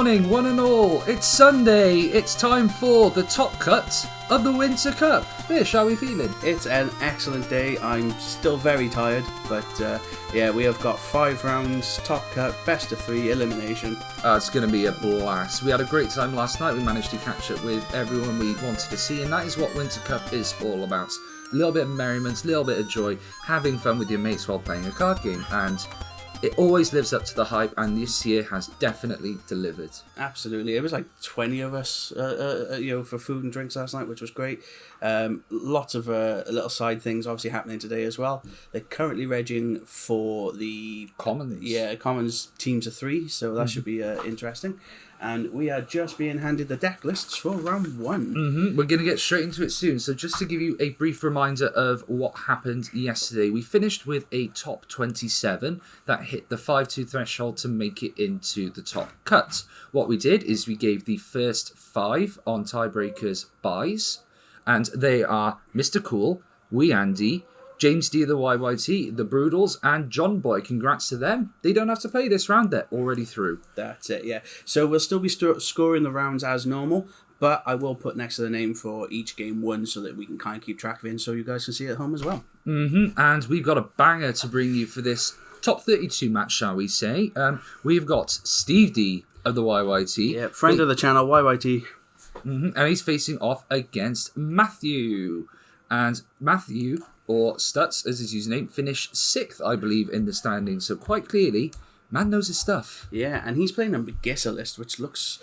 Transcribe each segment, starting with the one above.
morning, one and all. It's Sunday. It's time for the top cut of the Winter Cup. Fish, how are we feeling? It's an excellent day. I'm still very tired, but yeah, we have got 5 rounds, top cut, best of 3, elimination. It's going to be a blast. We had a great time last night. We managed to catch up with everyone we wanted to see, and that is what Winter Cup is all about. A little bit of merriment, a little bit of joy, having fun with your mates while playing a card game, and it always lives up to the hype, and this year has definitely delivered. Absolutely. It was like 20 of us, for food and drinks last night, which was great. Lots of little side things obviously happening today as well. They're currently regging for the Commons. Yeah, Commons teams of 3, so that should be interesting. And we are just being handed the deck lists for round 1. We're going to get straight into it soon. So just to give you a brief reminder of what happened yesterday, we finished with a top 27 that hit the 5-2 threshold to make it into the top cut. What we did is we gave the first 5 on tiebreakers buys, and they are Mr. Cool, Wee Andy, James D, the YYT, the Broodals, and John Boy. Congrats to them. They don't have to play this round. They're already through. That's it, yeah. So we'll still be scoring the rounds as normal, but I will put next to the name for each game won so that we can kind of keep track of it and so you guys can see it at home as well. And we've got a banger to bring you for this top 32 match, shall we say. We've got Steve D of the YYT. Yeah, friend of the channel, YYT. And he's facing off against Matthew. And Matthew, or Stutz as his username, finished 6th, I believe, in the standings. So quite clearly, man knows his stuff. Yeah, and he's playing a Magissa list, which looks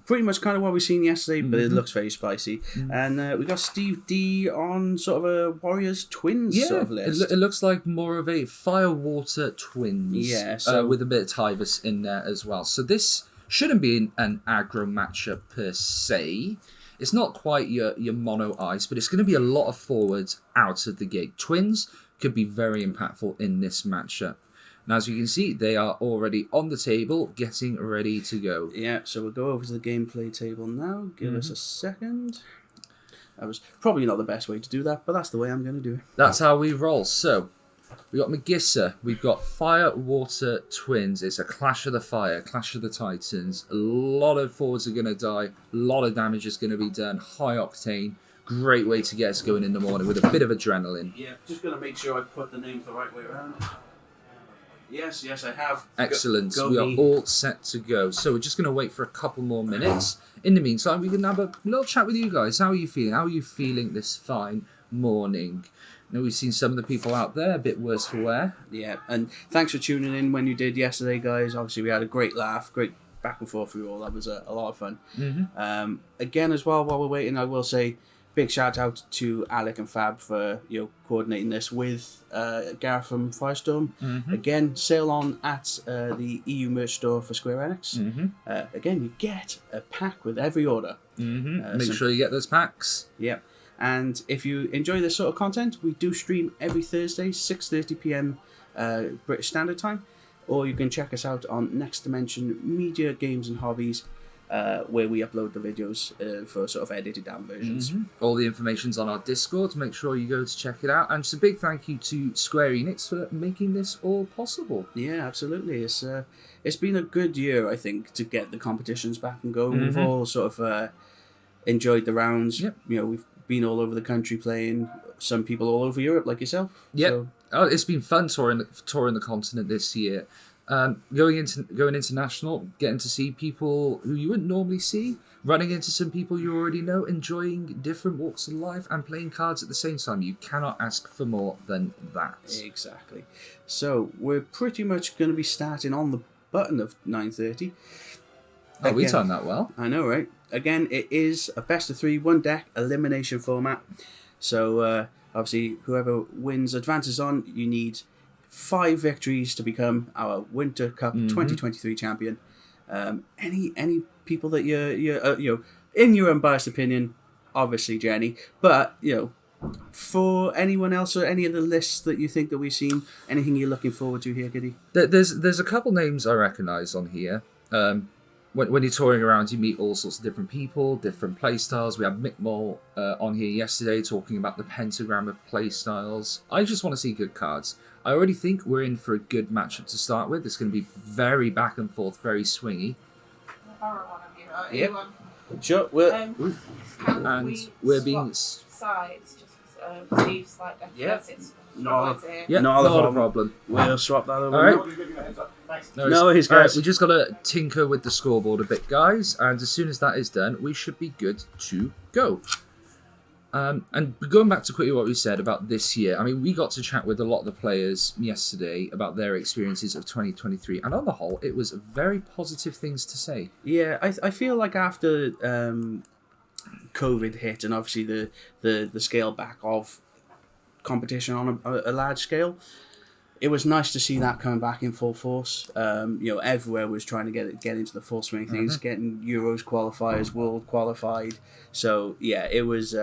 pretty much kind of what we seen yesterday, but it looks very spicy. And we got Steve D on sort of a Warriors Twins sort of list. It looks like more of a Fire-Water Twins. Yeah, so with a bit of Tyvus in there as well. So this shouldn't be an aggro matchup per se. It's not quite your mono ice, but it's going to be a lot of forwards out of the gate. Twins could be very impactful in this matchup. Now, as you can see, they are already on the table, getting ready to go. Yeah, so we'll go over to the gameplay table now. Give us a second. That was probably not the best way to do that, but that's the way I'm going to do it. That's how we roll. So, we got Magissa, we've got Fire-Water Twins. It's a Clash of the Fire, Clash of the Titans. A lot of forwards are going to die. A lot of damage is going to be done. High octane. Great way to get us going in the morning with a bit of adrenaline. Yeah, just going to make sure I put the names the right way around. Yes, I have. Excellent. Go we are me. all set to go. So we're just going to wait for a couple more minutes. In the meantime, we can have a little chat with you guys. How are you feeling? How are you feeling this fine morning? I know we've seen some of the people out there a bit worse for wear. Yeah, and thanks for tuning in when you did yesterday, guys. Obviously, we had a great laugh, great back and forth with you all. That was a lot of fun. Again, as well, while we're waiting, I will say big shout out to Alec and Fab for coordinating this with Gareth from Firestorm. Again, sale on at the EU merch store for Square Enix. Again, you get a pack with every order. Make sure you get those packs. Yep. And if you enjoy this sort of content, we do stream every Thursday, 6:30 p.m. British Standard Time. Or you can check us out on Next Dimension Media, Games and Hobbies, where we upload the videos for sort of edited down versions. All the information's on our Discord. Make sure you go to check it out. And just a big thank you to Square Enix for making this all possible. Yeah, absolutely. It's been a good year, I think, to get the competitions back and going. We've all sort of enjoyed the rounds. Yep. We've been all over the country playing. Some people all over Europe, like yourself. Yep. So, it's been fun touring the continent this year. Going international, getting to see people who you wouldn't normally see, running into some people you already know, enjoying different walks of life and playing cards at the same time. You cannot ask for more than that. Exactly. So we're pretty much going to be starting on the button of 9:30. Oh, we timed that well. I know, right? Again, it is a best of 3, 1 deck, elimination format. So, obviously, whoever wins advances on. You need 5 victories to become our Winter Cup 2023 champion. Any people that you're in your unbiased opinion, obviously Jenny, but for anyone else or any of the lists that you think that we've seen, anything you're looking forward to here, Giddy? There's a couple names I recognise on here. When you're touring around, you meet all sorts of different people, different play styles. We had Mick Mole on here yesterday talking about the pentagram of play styles. I just want to see good cards. I already think we're in for a good matchup to start with. It's going to be very back and forth, very swingy. horror one of you. Or Yep. anyone. Sure. Well, Can And we we're swap being sides just because Steve's like Yeah. it's No. here. Yeah, Not not, a a problem. we'll swap that over. All right. No worries, All right, guys. we just got to tinker with the scoreboard a bit, guys, and as soon as that is done, we should be good to go. And going back to quickly what we said about this year, I mean, we got to chat with a lot of the players yesterday about their experiences of 2023, and on the whole, it was very positive things to say. Yeah, I feel like after COVID hit and obviously the scale back of competition on a large scale, it was nice to see that coming back in full force. Everywhere was trying to get into the full swing of things, getting Euros qualifiers, World qualified. So yeah, it was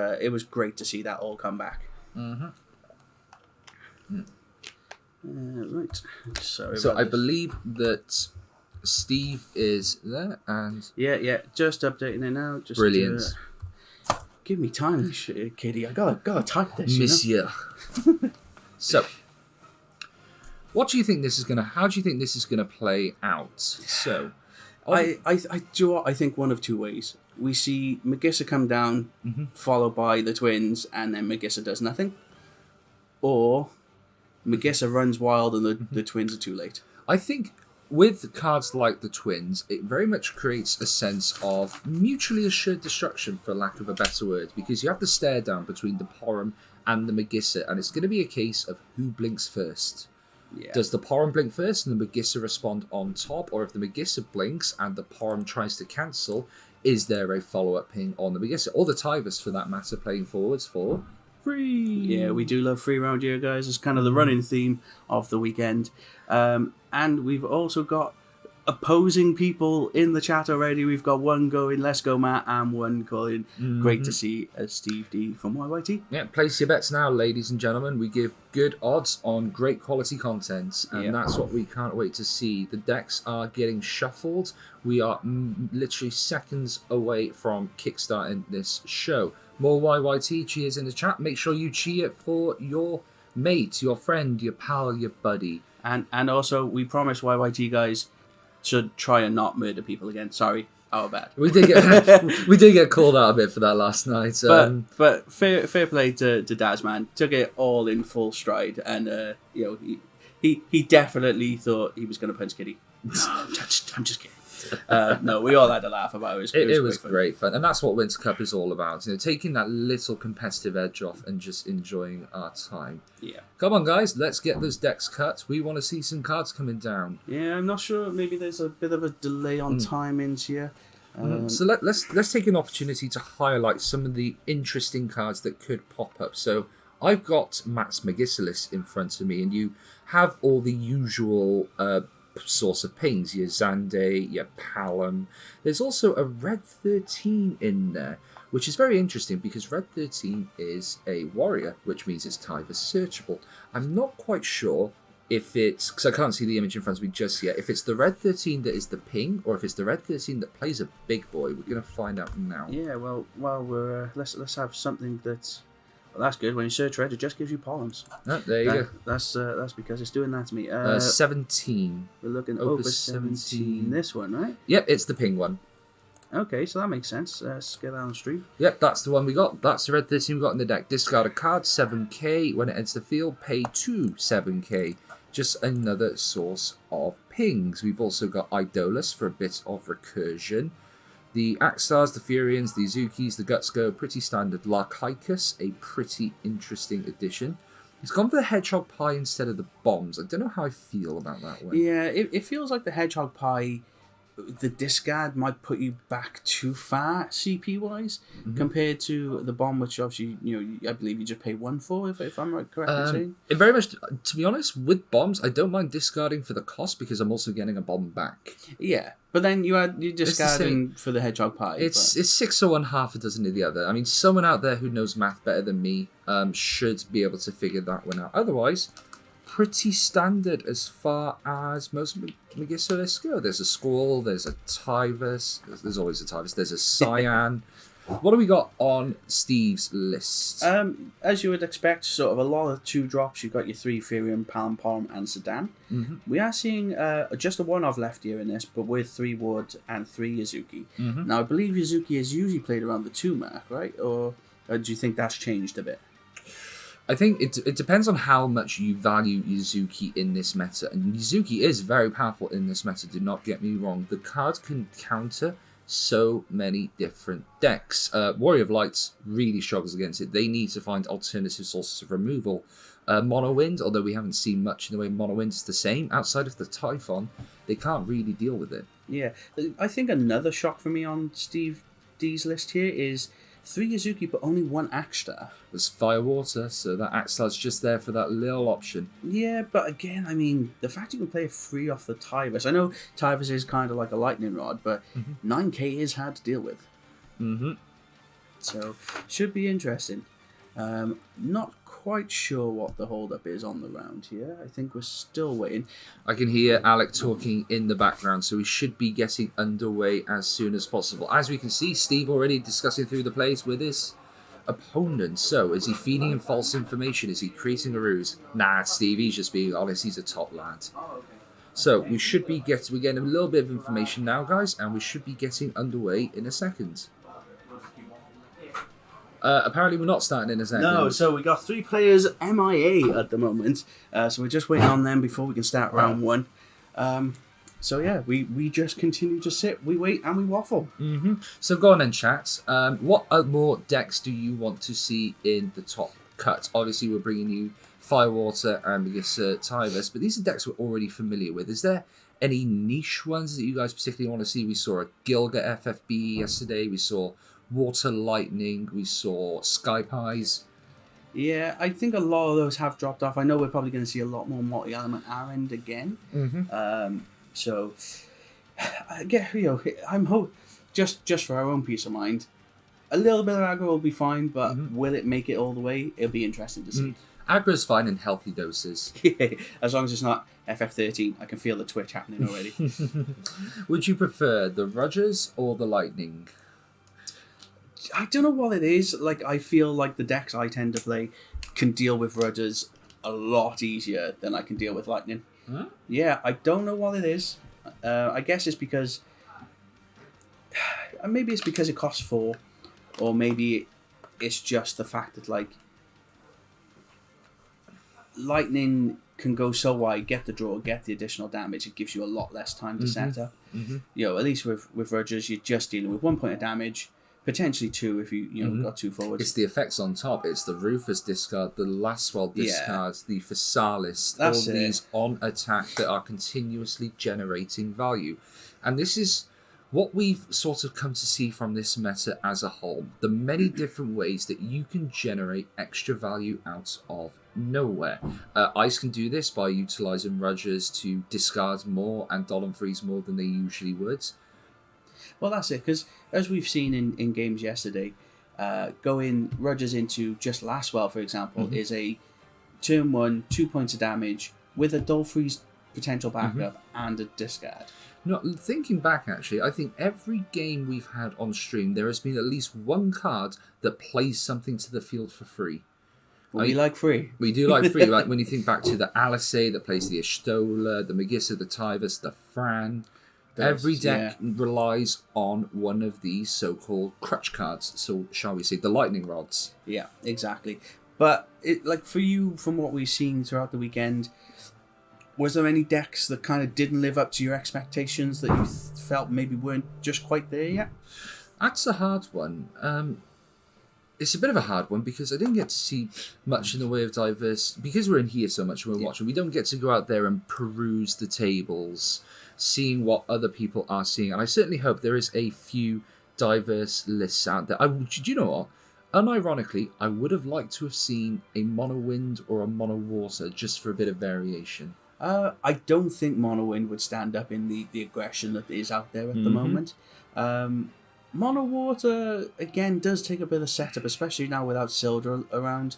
great to see that all come back. Right. So I believe that Steve is there, and Yeah, just updating it now. Just brilliant, give me time, Kitty. I gotta type this. Monsieur. So, what do you think this is gonna? How do you think this is gonna play out? So, I do. I think one of two ways. We see Magissa come down, followed by the twins, and then Magissa does nothing, or Magissa runs wild and the twins are too late. I think with cards like the twins, it very much creates a sense of mutually assured destruction, for lack of a better word, because you have the stare down between the Porum and the Magissa, and it's going to be a case of who blinks first. Yeah. Does the Porum blink first and the Magissa respond on top, or if the Magissa blinks and the Porum tries to cancel, is there a follow-up ping on the Magissa, or the Tivus for that matter, playing forwards for free? Yeah, we do love free around here, guys. It's kind of the running theme of the weekend. And we've also got opposing people in the chat already. We've got one going, let's go Matt, and one going, great to see Steve D from YYT. Yeah, place your bets now, ladies and gentlemen. We give good odds on great quality content, and that's what we can't wait to see. The decks are getting shuffled. We are literally seconds away from kickstarting this show. More YYT cheers in the chat. Make sure you cheer for your mate, your friend, your pal, your buddy. And also, we promise YYT guys should try and not murder people again. Sorry, our bad. We did get called out a bit for that last night. But fair play to Daz, man. Took it all in full stride, and he definitely thought he was going to punch Kitty. No, I'm just kidding. No, we all had a laugh about it. It was great fun, and that's what Winter Cup is all about. Taking that little competitive edge off and just enjoying our time. Yeah. Come on, guys, let's get those decks cut. We want to see some cards coming down. Yeah, I'm not sure. Maybe there's a bit of a delay on timings here. So let's take an opportunity to highlight some of the interesting cards that could pop up. So I've got Matt's Magissa list in front of me, and you have all the usual source of pings, your Zande, your Palom. There's also a Red 13 in there, which is very interesting because Red 13 is a warrior, which means it's Tivus searchable. I'm not quite sure if it's, because I can't see the image in front of me just yet, if it's the Red 13 that is the ping, or if it's the Red 13 that plays a big boy. We're going to find out now. Yeah, well, we're let's have something that's... Well, that's good. When you search Red, it just gives you Polems. Oh, there you go. That's because it's doing that to me. 17. We're looking Opus 17. This one, right? Yep, it's the ping one. Okay, so that makes sense. Let's get that on the stream. Yep, that's the one we got. That's the Red 13 we got in the deck. Discard a card, 7k. When it enters the field, pay 2, 7k. Just another source of pings. We've also got Idolus for a bit of recursion. The Axstars, the Furians, the Azukis, the Gutsko, pretty standard. Larkicus, a pretty interesting addition. He's gone for the Hedgehog Pie instead of the bombs. I don't know how I feel about that one. Yeah, it feels like the Hedgehog Pie, the discard might put you back too far CP-wise compared to the bomb, which obviously, I believe you just pay 1 for, if I'm correct in saying. It very much, to be honest, with bombs, I don't mind discarding for the cost because I'm also getting a bomb back. Yeah, but then you're discarding for the Hedgehog Pie. It's 6 of one, half a dozen of the other. I mean, someone out there who knows math better than me should be able to figure that one out. Otherwise, pretty standard as far as most Magissa lists go. There's a Squall, there's a Tivus, there's always a Tivus, there's a Cyan. What do we got on Steve's list? As you would expect, sort of a lot of 2-drops. You've got your 3 Ethereum, Palm, and Sedan. Mm-hmm. We are seeing just a 1-of left here in this, but with 3 Wood and 3 Yazuki. Mm-hmm. Now, I believe Yazuki is usually played around the 2 mark, right? Or do you think that's changed a bit? I think it depends on how much you value Yazuki in this meta. And Yazuki is very powerful in this meta, do not get me wrong. The card can counter so many different decks. Warrior of Lights really struggles against it. They need to find alternative sources of removal. Mono Wind, although we haven't seen much in the way Mono Wind is the same, outside of the Typhon, they can't really deal with it. Yeah, I think another shock for me on Steve D's list here is 3 Yazuki, but only 1 Cactuar. There's Firewater, so that Cactuar's just there for that little option. Yeah, but again, I mean, the fact you can play it free off the Tyvus. I know Tyvus is kind of like a lightning rod, but 9k is hard to deal with. Mm-hmm. So, should be interesting. Not quite sure what the hold-up is on the round here. I think we're still waiting. I can hear Alec talking in the background, so we should be getting underway as soon as possible. As we can see, Steve already discussing through the plays with his opponent. So, is he feeding him false information? Is he creating a ruse? Nah, Steve, he's just being honest. He's a top lad. So, we should be we're getting a little bit of information now, guys, and we should be getting underway in a second. Apparently we're not starting in a second. No, so we got 3 players MIA at the moment. So we're just waiting on them before we can start round 1. So yeah, we just continue to sit, we wait, and we waffle. Mm-hmm. So go on then, chat. What more decks do you want to see in the top cut? Obviously, we're bringing you Firewater and Magissa Tyvus, but these are decks we're already familiar with. Is there any niche ones that you guys particularly want to see? We saw a Gilga FFB yesterday. We saw Water Lightning. We saw Sky Pies. Yeah, I think a lot of those have dropped off. I know we're probably going to see a lot more multi-element R-End again. Mm-hmm. So, I'm just for our own peace of mind, a little bit of aggro will be fine, but will it make it all the way? It'll be interesting to see. Aggro's fine in healthy doses. As long as it's not FF13, I can feel the twitch happening already. Would you prefer the Rogers or the Lightning? I don't know what it is. Like, I feel like the decks I tend to play can deal with Rogers a lot easier than I can deal with Lightning. Huh? Yeah, I don't know what it is. I guess it's because... Maybe it's because it costs 4. Or maybe it's just the fact that, like... Lightning can go so wide, get the draw, get the additional damage. It gives you a lot less time to set up. You know, at least with Rogers, you're just dealing with 1 point of damage. Potentially 2 if you got 2 forwards. It's the effects on top. It's the Rufus discard, the Laswell discards, the Physalis, all these on attack that are continuously generating value. And this is what we've sort of come to see from this meta as a whole. The many different ways that you can generate extra value out of nowhere. Ice can do this by utilising Rogers to discard more and Dolan freeze more than they usually would. Well, that's it, because as we've seen in games yesterday, going Rogers into just Laswell, for example, is a turn 1, 2 points of damage with a Dull Freeze potential backup and a discard. No, thinking back, actually, I think every game we've had on stream, there has been at least one card that plays something to the field for free. Well, we like free. We do like free. Like when you think back to the Alice that plays the Ashtola, the Magissa, the Tyvus, the Fran... Every deck relies on one of these so-called crutch cards, so shall we say, the lightning rods. Yeah, exactly. But like for you, from what we've seen throughout the weekend, was there any decks that kind of didn't live up to your expectations that you felt maybe weren't just quite there yet? That's a hard one. It's a bit of a hard one because I didn't get to see much in the way of diverse... Because we're in here so much and we're watching, we don't get to go out there and peruse the tables, seeing what other people are seeing. And I certainly hope there is a few diverse lists out there. Do you know what? Unironically, I would have liked to have seen a mono wind or a mono water just for a bit of variation. I don't think mono wind would stand up in the aggression that is out there at the moment. Mono water again does take a bit of setup, especially now without Sildra around.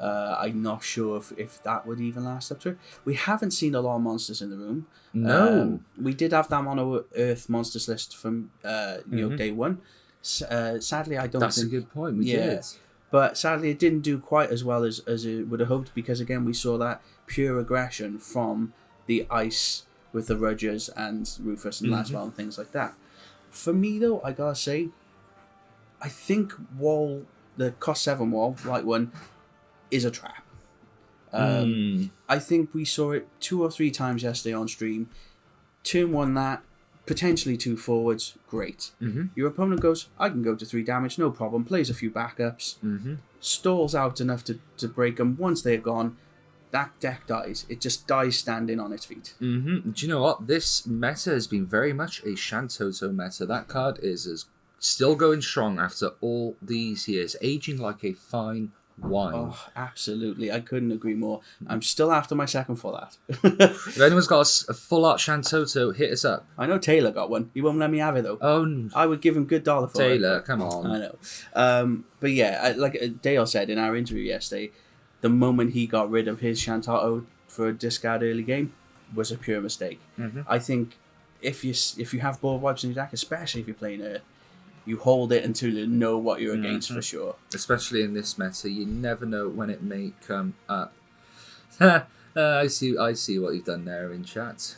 I'm not sure if that would even last up to it. We haven't seen a lot of monsters in the room. No, we did have that mono earth monsters list from day 1. Sadly, I don't That's think... a good point. We Yeah. did. But sadly, it didn't do quite as well as it would have hoped because, again, we saw that pure aggression from the ice with the Rudgers and Rufus and Laswell and things like that. For me, though, I gotta say, I think the cost 7 wall, light one, is a trap. I think we saw it 2 or 3 times yesterday on stream. Turn 1 that, potentially 2 forwards, great. Your opponent goes, I can go to 3 damage, no problem, plays a few backups, stalls out enough to break them. Once they're gone, that deck dies. It just dies standing on its feet. Do you know what? This meta has been very much a Shantoto meta. That card is still going strong after all these years, aging like a fine wine. Oh, absolutely. I couldn't agree more. I'm still after my second for that. If anyone's got a full art Shantoto, hit us up. I know Taylor got one. He won't let me have it, though. Oh, I would give him good dollar for Taylor, it. come on. I know. But yeah, like Dale said in our interview yesterday, the moment he got rid of his Shantato for a discard early game was a pure mistake. I think if you have board wipes in your deck, especially if you're playing Earth, you hold it until you know what you're against for sure. Especially in this meta, you never know when it may come up. I see what you've done there in chat.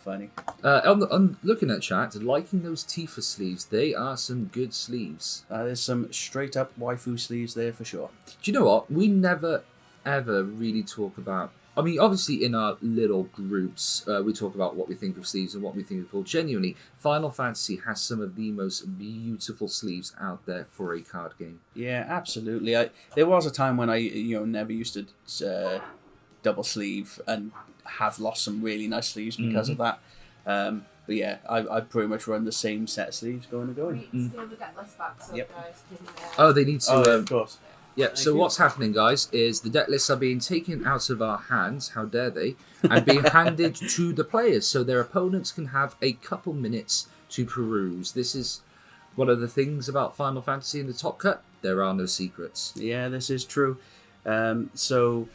Funny. On looking at chat, liking those Tifa sleeves. They are some good sleeves. There's some straight up waifu sleeves there for sure. Do you know what? We never ever really talk about. I mean, obviously in our little groups, we talk about what we think of sleeves and what we think of full. Genuinely, Final Fantasy has some of the most beautiful sleeves out there for a card game. Yeah, absolutely. There was a time when I never used to double sleeve and have lost some really nice sleeves because of that. But yeah, I pretty much run the same set of sleeves going. We steal the deck list back, so Yep. guys can... Oh, they need to... of course. Yeah, so what's happening, guys, is the deck lists are being taken out of our hands, how dare they, and being handed to the players so their opponents can have a couple minutes to peruse. This is one of the things about Final Fantasy in the Top Cut. There are no secrets. Yeah, this is true. So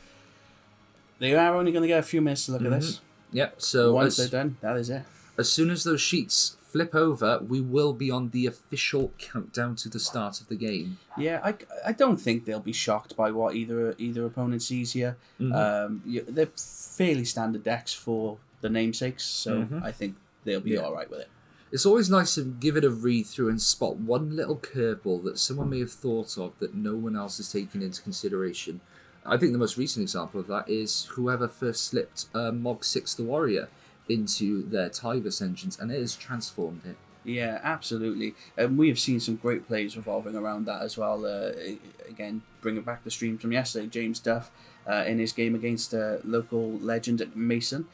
they are only going to get a few minutes to look at this. Yep, so Once they're done, that is it. as soon as those sheets flip over, we will be on the official countdown to the start of the game. Yeah, I don't think they'll be shocked by what either opponent sees here. They're fairly standard decks for the namesakes, so I think they'll be all right with it. It's always nice to give it a read through and spot one little curveball that someone may have thought of that no one else has taken into consideration. I think the most recent example of that is whoever first slipped Mog 6 the Warrior into their Tivus engines, and it has transformed it. Yeah, absolutely. And we have seen some great plays revolving around that as well. Again, bringing back the stream from yesterday, James Duff in his game against local legend Mason.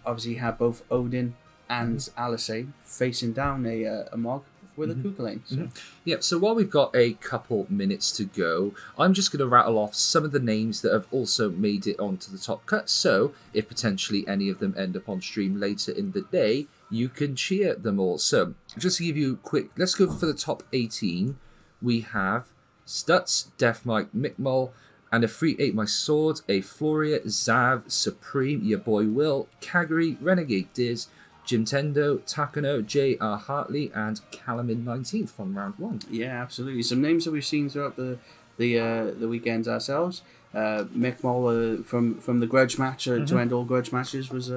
Obviously, had both Odin and Alice facing down a Mog with a Kukulane. So. Yep, so while we've got a couple minutes to go, I'm just going to rattle off some of the names that have also made it onto the top cut. So if potentially any of them end up on stream later in the day, you can cheer them all. So just to give you a quick, let's go for the top 18. We have Stutz, Deathmite, Mickmole, and a free 8 My Sword, a Floria, Zav, Supreme, your boy Will, Kagari, Renegade Diz, Jim Tendo, Takano, J.R. Hartley, and Calamin 19th from round 1. Yeah, absolutely. Some names that we've seen throughout the weekends ourselves. Mick Moll from the grudge match to end all grudge matches was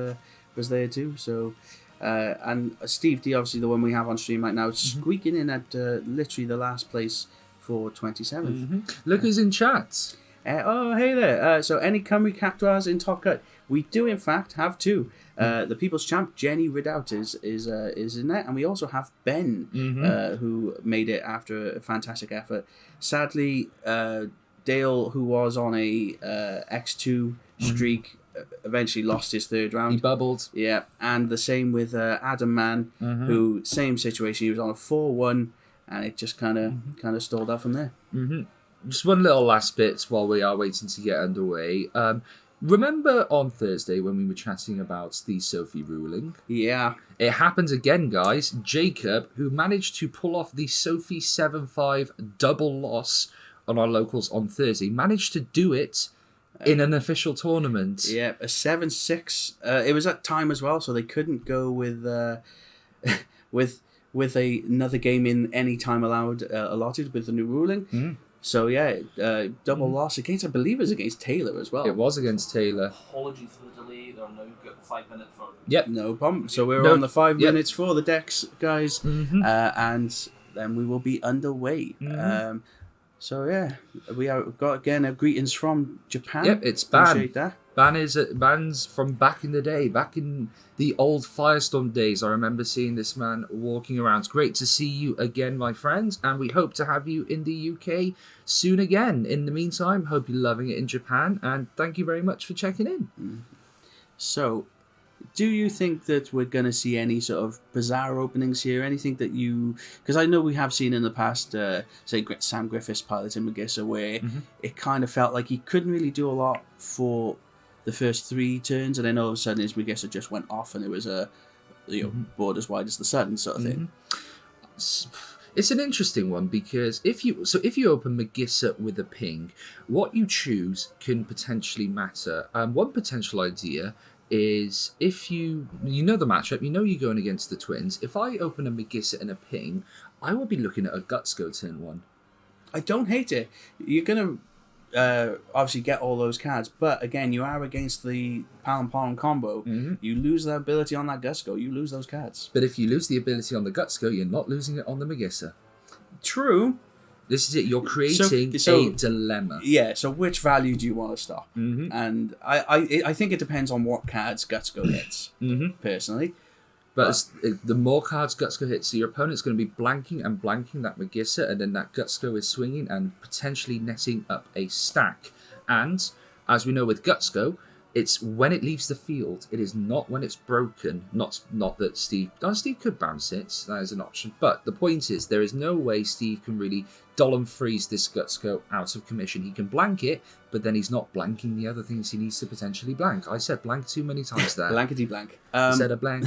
there too. So and Steve D, obviously the one we have on stream right now, squeaking in at literally the last place for 27th. Look who's in chat. Oh, hey there. So any Cymru Cactuars in Top Cut? We do, in fact, have 2. The People's Champ, Jenny Ridout, is in there. And we also have Ben, who made it after a fantastic effort. Sadly, Dale, who was on a X2 streak, eventually lost his 3rd round. He bubbled. Yeah, and the same with Adam Mann, who, same situation. He was on a 4-1, and it just kind of stalled out from there. Just one little last bit while we are waiting to get underway. Remember on Thursday when we were chatting about the Sophie ruling? Yeah. It happened again, guys. Jacob, who managed to pull off the Sophie 7-5 double loss on our locals on Thursday, managed to do it in an official tournament. Yeah, a 7-6. It was at time as well, so they couldn't go with with another game in any time allotted with the new ruling. So yeah, double loss against, I believe it was against Taylor as well. It was against Taylor. Apologies for the delay. There are now got 5 minutes for. Yep. No problem. So we're on the 5 minutes for the decks, guys, and then we will be underway. So yeah, we've got again a greetings from Japan. Yep, it's Ban. Appreciate that. Ban's from back in the day, back in the old Firestorm days. I remember seeing this man walking around. It's great to see you again, my friends, and we hope to have you in the UK soon again. In the meantime, hope you're loving it in Japan, and thank you very much for checking in. So, do you think that we're going to see any sort of bizarre openings here? Anything that you... Because I know we have seen in the past, say, Sam Griffiths piloting Magissa, where it kind of felt like he couldn't really do a lot for the first 3 turns, and then all of a sudden his Magissa just went off and it was a board as wide as the sun sort of thing. It's an interesting one because if you open Magissa with a ping, what you choose can potentially matter. One potential idea is if you know the matchup, you know you're going against the twins. If I open a Magissa and a ping, I will be looking at a Guts go turn 1. I don't hate it. You're going to obviously get all those cards, but again, you are against the Palm combo. You lose the ability on that Gutsco, you lose those cards. But if you lose the ability on the Gutsco, you're not losing it on the Magissa. True. This is it. You're creating a dilemma. Yeah. So which value do you want to stop? And I think it depends on what cards Gutsco hits. Personally. But the more cards Gutsco hits, so your opponent's going to be blanking and blanking that Magissa, and then that Gutsco is swinging and potentially netting up a stack. And, as we know with Gutsco, it's when it leaves the field. It is not when it's broken. Not that Steve could bounce it. That is an option. But the point is, there is no way Steve can really Dolan freeze this Gutsco out of commission. He can blank it, but then he's not blanking the other things he needs to potentially blank. I said blank too many times there. Blankety blank. I said a blank,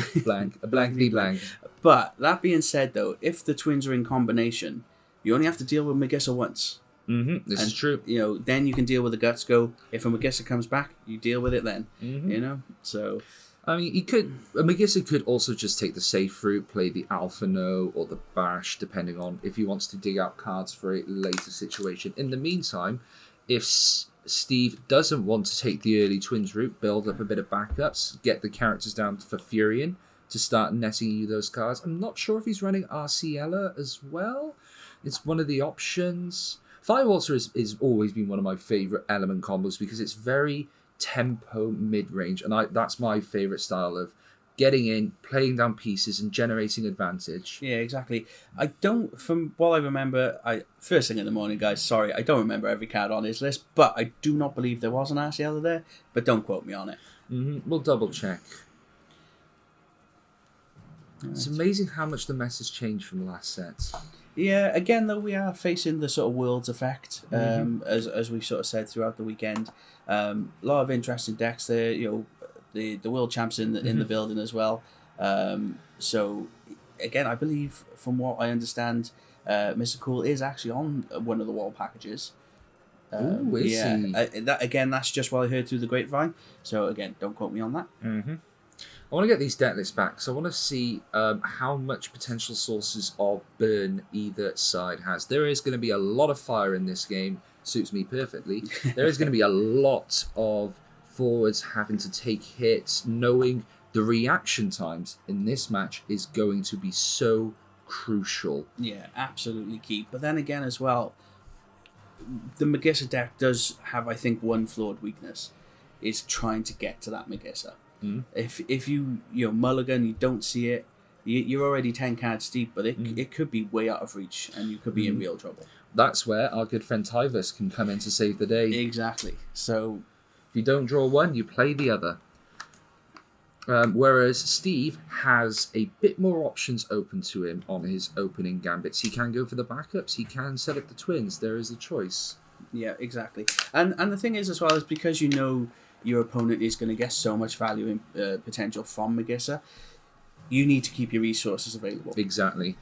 a blankety blank. But that being said, though, if the twins are in combination, you only have to deal with Magissa once. This is true. Then you can deal with the Gutsco. If a Magissa comes back, you deal with it then. So... I mean, Magissa could also just take the safe route, play the Alpha No or the Bash, depending on if he wants to dig out cards for a later situation. In the meantime, if Steve doesn't want to take the early Twins route, build up a bit of backups, get the characters down for Furion to start netting you those cards. I'm not sure if he's running Arciella as well. It's one of the options. Firewater is always been one of my favourite element combos because it's very tempo mid-range, and that's my favourite style of getting in, playing down pieces and generating advantage. Yeah, exactly. I don't, from what I remember, first thing in the morning, guys, sorry, I don't remember every card on his list, but I do not believe there was an Arciella there, but don't quote me on it. We'll double check. It's amazing how much the mess has changed from the last set. Yeah, again, though, we are facing the sort of Worlds effect, as we sort of said throughout the weekend. A lot of interesting decks there, the world champs in the building as well. So, again, I believe, from what I understand, Mr. Cool is actually on one of the wall packages. Is he? That's just what I heard through the grapevine. So, again, don't quote me on that. I want to get these deck lists back, so I want to see how much potential sources of burn either side has. There is going to be a lot of fire in this game, suits me perfectly. There is going to be a lot of forwards having to take hits, knowing the reaction times in this match is going to be so crucial. Yeah, absolutely key. But then again as well, the Magissa deck does have, I think, one flawed weakness, is trying to get to that Magissa. If you mulligan, you don't see it, you're already 10 cards deep, but it could be way out of reach and you could be in real trouble. That's where our good friend Tyvus can come in to save the day. Exactly. So if you don't draw one, you play the other. Whereas Steve has a bit more options open to him on his opening gambits. He can go for the backups, he can set up the twins, there is a choice. Yeah, exactly. And the thing is as well, is because your opponent is going to get so much value in potential from Magissa, you need to keep your resources available. Exactly.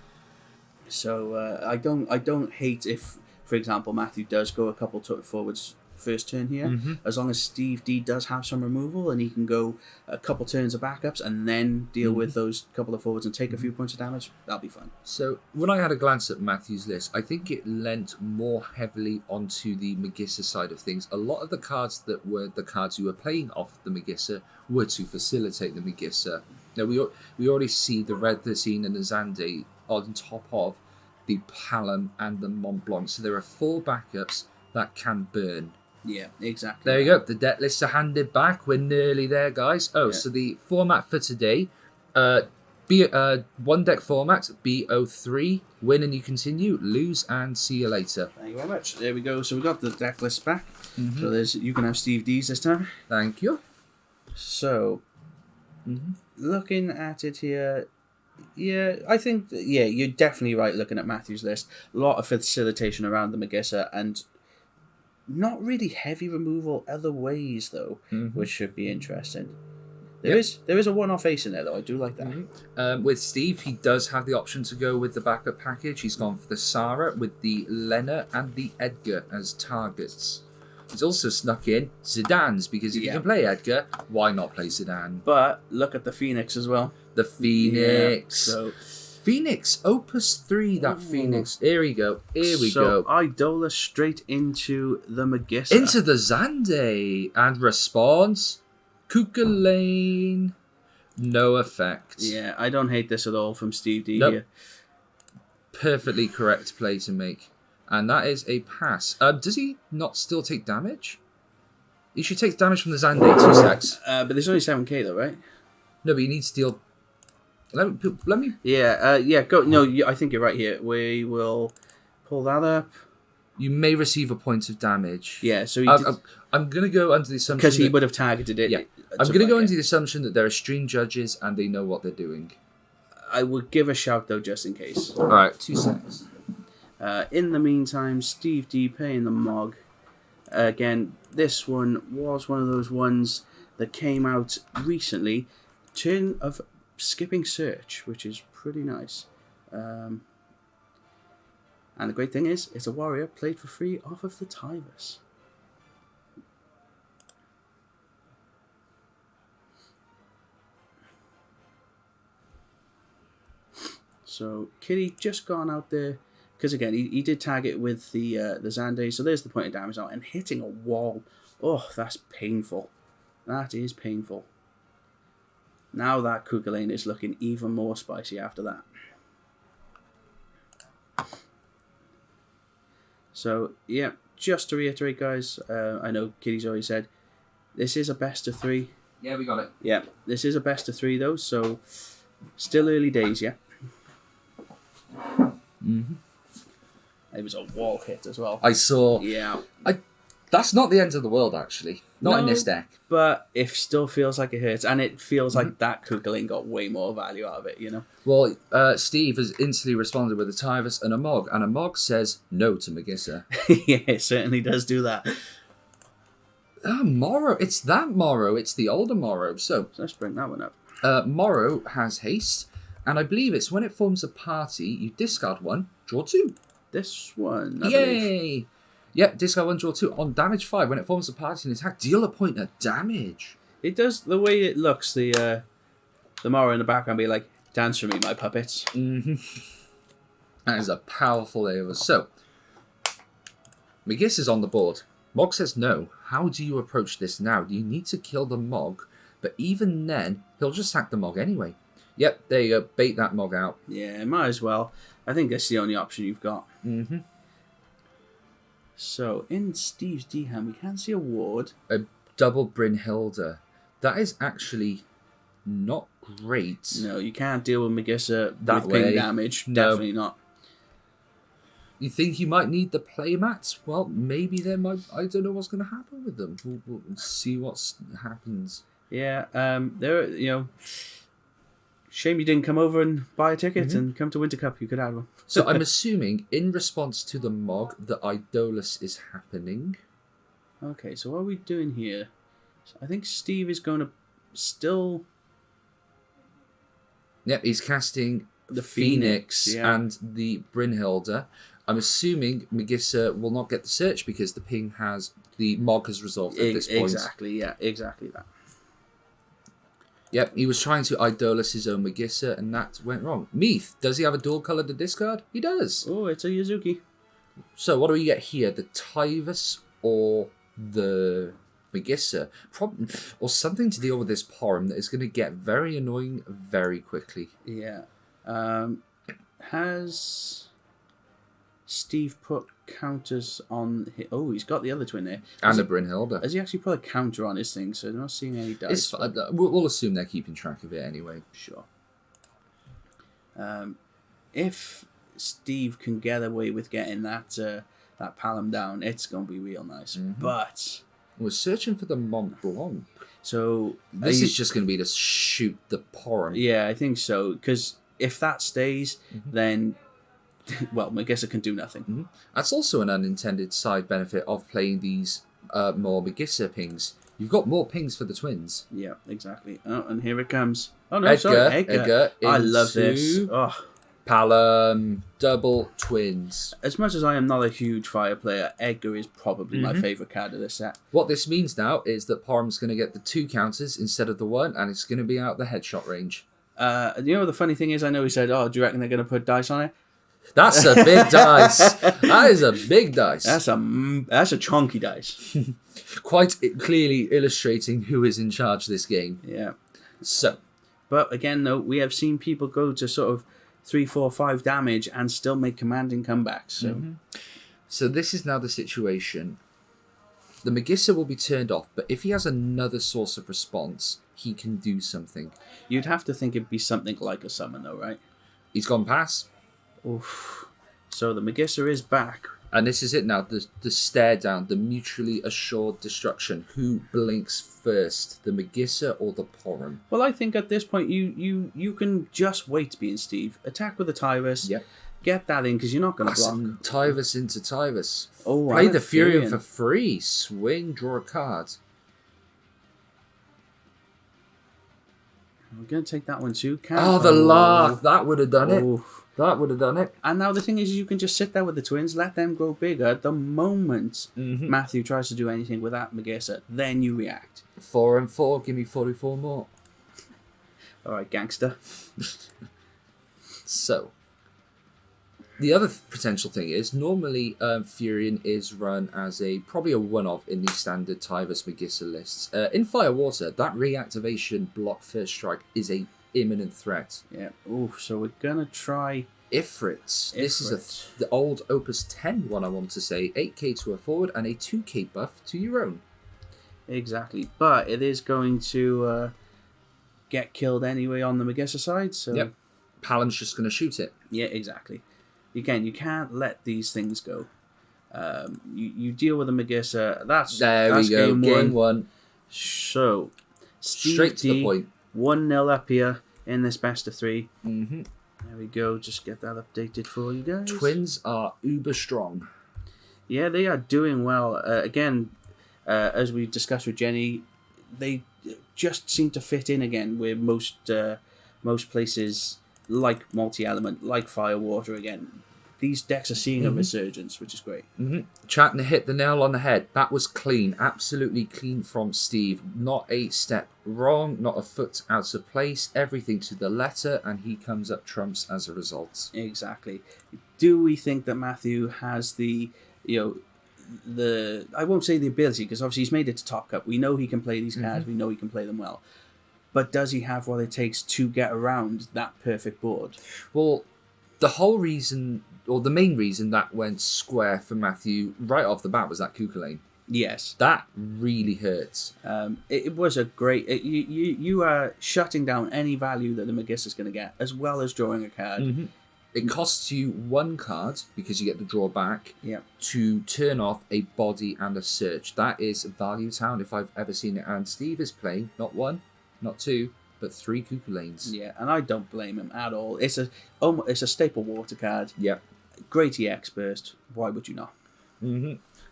So I don't hate if, for example, Matthew does go a couple forwards first turn here. Mhm. As long as Steve D does have some removal and he can go a couple turns of backups and then deal with those couple of forwards and take a few points of damage, that'll be fun. So when I had a glance at Matthew's list, I think it lent more heavily onto the Magissa side of things. A lot of the cards that were the cards you were playing off the Magissa were to facilitate the Magissa. Now we already see the Red Thessine and the Zande on top of the Palom and the Mont Blanc. So there are 4 backups that can burn. Yeah, exactly. There you go. The deck lists are handed back. We're nearly there, guys. Oh, Yeah. so the format for today, one deck format, BO3. Win and you continue. Lose and see you later. Thank you very much. There we go. So we got the deck list back. So you can have Steve D's this time. Thank you. So, looking at it here, yeah, I think, you're definitely right looking at Matthew's list. A lot of facilitation around the Magissa and not really heavy removal other ways, though, which should be interesting. There is a one-off ace in there, though. I do like that. With Steve, he does have the option to go with the backup package. He's gone for the Sarah with the Lena and the Edgar as targets. He's also snuck in Zidane's because if you can play Edgar, why not play Zidane? But look at the Phoenix as well. The Phoenix. Yeah, so Phoenix, Opus 3, that Phoenix. Here we go. Here we so go. Idola straight into the Magissa. Into the Zande. And response, Kukulane. No effect. Yeah, I don't hate this at all from Steve D Nope. here. Perfectly correct play to make. And that is a pass. Does he not still take damage? He should take damage from the Zande 2 sets. But there's only 7k though, right? No, but he needs to deal... Let me... Yeah, go. No, I think you're right here. We will pull that up. You may receive a point of damage. Yeah, so I'm going to go under the assumption... because he would have targeted it. Yeah. I'm going to go under the assumption that there are stream judges and they know what they're doing. I would give a shout though, just in case. All right, 2 seconds. In the meantime, Steve D paying the Mog. Again, this one was one of those ones that came out recently. Turn of skipping search, which is pretty nice. And the great thing is, it's a warrior played for free off of the Tivus. So Kitty just gone out there because again he did target with the Zande, so there's the point of damage now, and hitting a wall. Oh, that's painful. That is painful. Now that Kukulane is looking even more spicy after that. So yeah, just to reiterate, guys, I know Kitty's already said this is a best of 3. Yeah, we got it. Yeah, this is a best of 3 though, so still early days, yeah. It was a wall hit as well. I saw... Yeah. That's not the end of the world, actually. Not in No. this deck. But it still feels like it hurts, and it feels like that Kukulane got way more value out of it, you know? Well, Steve has instantly responded with a Tivus and a Mog says no to Magissa. Yeah, it certainly does do that. Morrow. It's that Morrow. It's the older Morrow. So, Let's bring that one up. Morrow has haste, and I believe it's when it forms a party, you discard 1, draw 2. This one, I believe. Yay! Yep, discard 1, draw 2. On damage 5, when it forms a party and attack, deal a point of damage. It does, the way it looks, the Mara in the background be like, dance for me, my puppets. That is a powerful Ava. So, Magissa is on the board. Mog says no. How do you approach this now? You need to kill the Mog, but even then, he'll just sack the Mog anyway. Yep, there you go. Bait that Mog out. Yeah, might as well. I think that's the only option you've got. So, in Steve's D-hand, we can see a ward. A double Brynhilda. That is actually not great. No, you can't deal with Magissa That with ping way. damage. No. Definitely not. You think you might need the playmats? Well, maybe there might... I don't know what's going to happen with them. We'll see what happens. Yeah, there, you know... Shame you didn't come over and buy a ticket and come to Winter Cup. You could have one. So I'm assuming, in response to the Mog, the Idolus is happening. Okay, so what are we doing here? So I think Steve is going to still... Yep, he's casting The Phoenix Phoenix, yeah. and the Brynhilda. I'm assuming Magissa will not get the search because the Mog has resolved at this point. Exactly, yeah, exactly that. Yep, he was trying to Idolus his own Magissa, and that went wrong. Meath, does he have a dual colour to discard? He does. Oh, it's a Yuzuki. So what do we get here? The Tyvus or the Magissa? Or something to deal with this Porum that is going to get very annoying very quickly. Yeah. Has Steve put counters on... Oh, he's got the other twin there. And a Brynhilde. Has he actually put a counter on his thing, so I'm not seeing any dice? We'll assume they're keeping track of it anyway. Sure. If Steve can get away with getting that Palom down, it's going to be real nice. Mm-hmm. But... We're searching for the Mont Blanc. So... This is just going to be to shoot the Porum. Yeah, I think so, because if that stays, then... Well, Magissa can do nothing. Mm-hmm. That's also an unintended side benefit of playing these more Magissa pings. You've got more pings for the twins. Yeah, exactly. Oh, and here it comes. Oh, no, Edgar. I love this. Oh. Palom, double twins. As much as I am not a huge fire player, Edgar is probably my favourite card of this set. What this means now is that Porum's going to get the 2 counters instead of the 1, and it's going to be out the headshot range. You know, the funny thing is, I know he said, do you reckon they're going to put dice on it? That's a big dice. That is a big dice. That's a chunky dice. Quite clearly illustrating who is in charge of this game. Yeah. So. But again, though, we have seen people go to sort of 3, 4, 5 damage and still make commanding comebacks. So, So this is now the situation. The Magissa will be turned off, but if he has another source of response, he can do something. You'd have to think it'd be something like a summon, though, right? He's gone past. Oof. So the Magissa is back. And this is it now, the stare down, the mutually assured destruction. Who blinks first, the Magissa or the Porum? Well, I think at this point you can just wait, being Steve. Attack with the Tyrus. Yep. Get that in, because you're not going to block. Tyvus into Tyvus. Oh, play the Furion for free. Swing, draw a card. We're going to take that one too. The Lark. That would have done it. That would have done it. And now the thing is, you can just sit there with the twins, let them grow bigger. The moment Matthew tries to do anything with that Magissa, then you react. 4 and 4, give me 44 more. Alright, gangster. So, the other potential thing is, normally Furion is run as probably a one-off in the standard Tyvus Magissa lists. In Firewater, that reactivation block first strike is a imminent threat. Yeah. Ooh, so we're gonna try Ifrit. This is the old Opus 10 one, I want to say. 8k to a forward and a 2k buff to your own. Exactly. But it is going to get killed anyway on the Magissa side, so... Yep. Palom's just going to shoot it. Yeah, exactly. Again, you can't let these things go. You deal with the Magissa. That's we go. Game one. So, Steve straight to the point. 1-0 up here in this best of 3. Mm-hmm. There we go. Just get that updated for you guys. Twins are uber strong. Yeah, they are doing well. Again, as we discussed with Jenny, they just seem to fit in again with most places, like multi-element, like Firewater again. These decks are seeing a resurgence, which is great. Chatting hit the nail on the head. That was clean, absolutely clean from Steve. Not a step wrong, not a foot out of place. Everything to the letter, and he comes up trumps as a result. Exactly. Do we think that Matthew has the I won't say the ability, because obviously he's made it to Top Cup. We know he can play these cards. We know he can play them well. But does he have what it takes to get around that perfect board? Well, the whole reason, or the main reason that went square for Matthew right off the bat was that Kuka lane. Yes. That really hurts. It was a great... You are shutting down any value that the Magissa is going to get, as well as drawing a card. It costs you 1 card, because you get the draw back, Yeah. to turn off a body and a search. That is Value Town if I've ever seen it. And Steve is playing not 1, not 2, but 3 Kuka lanes. Yeah, and I don't blame him at all. It's a staple water card. Yeah. Great EX burst. Why would you not?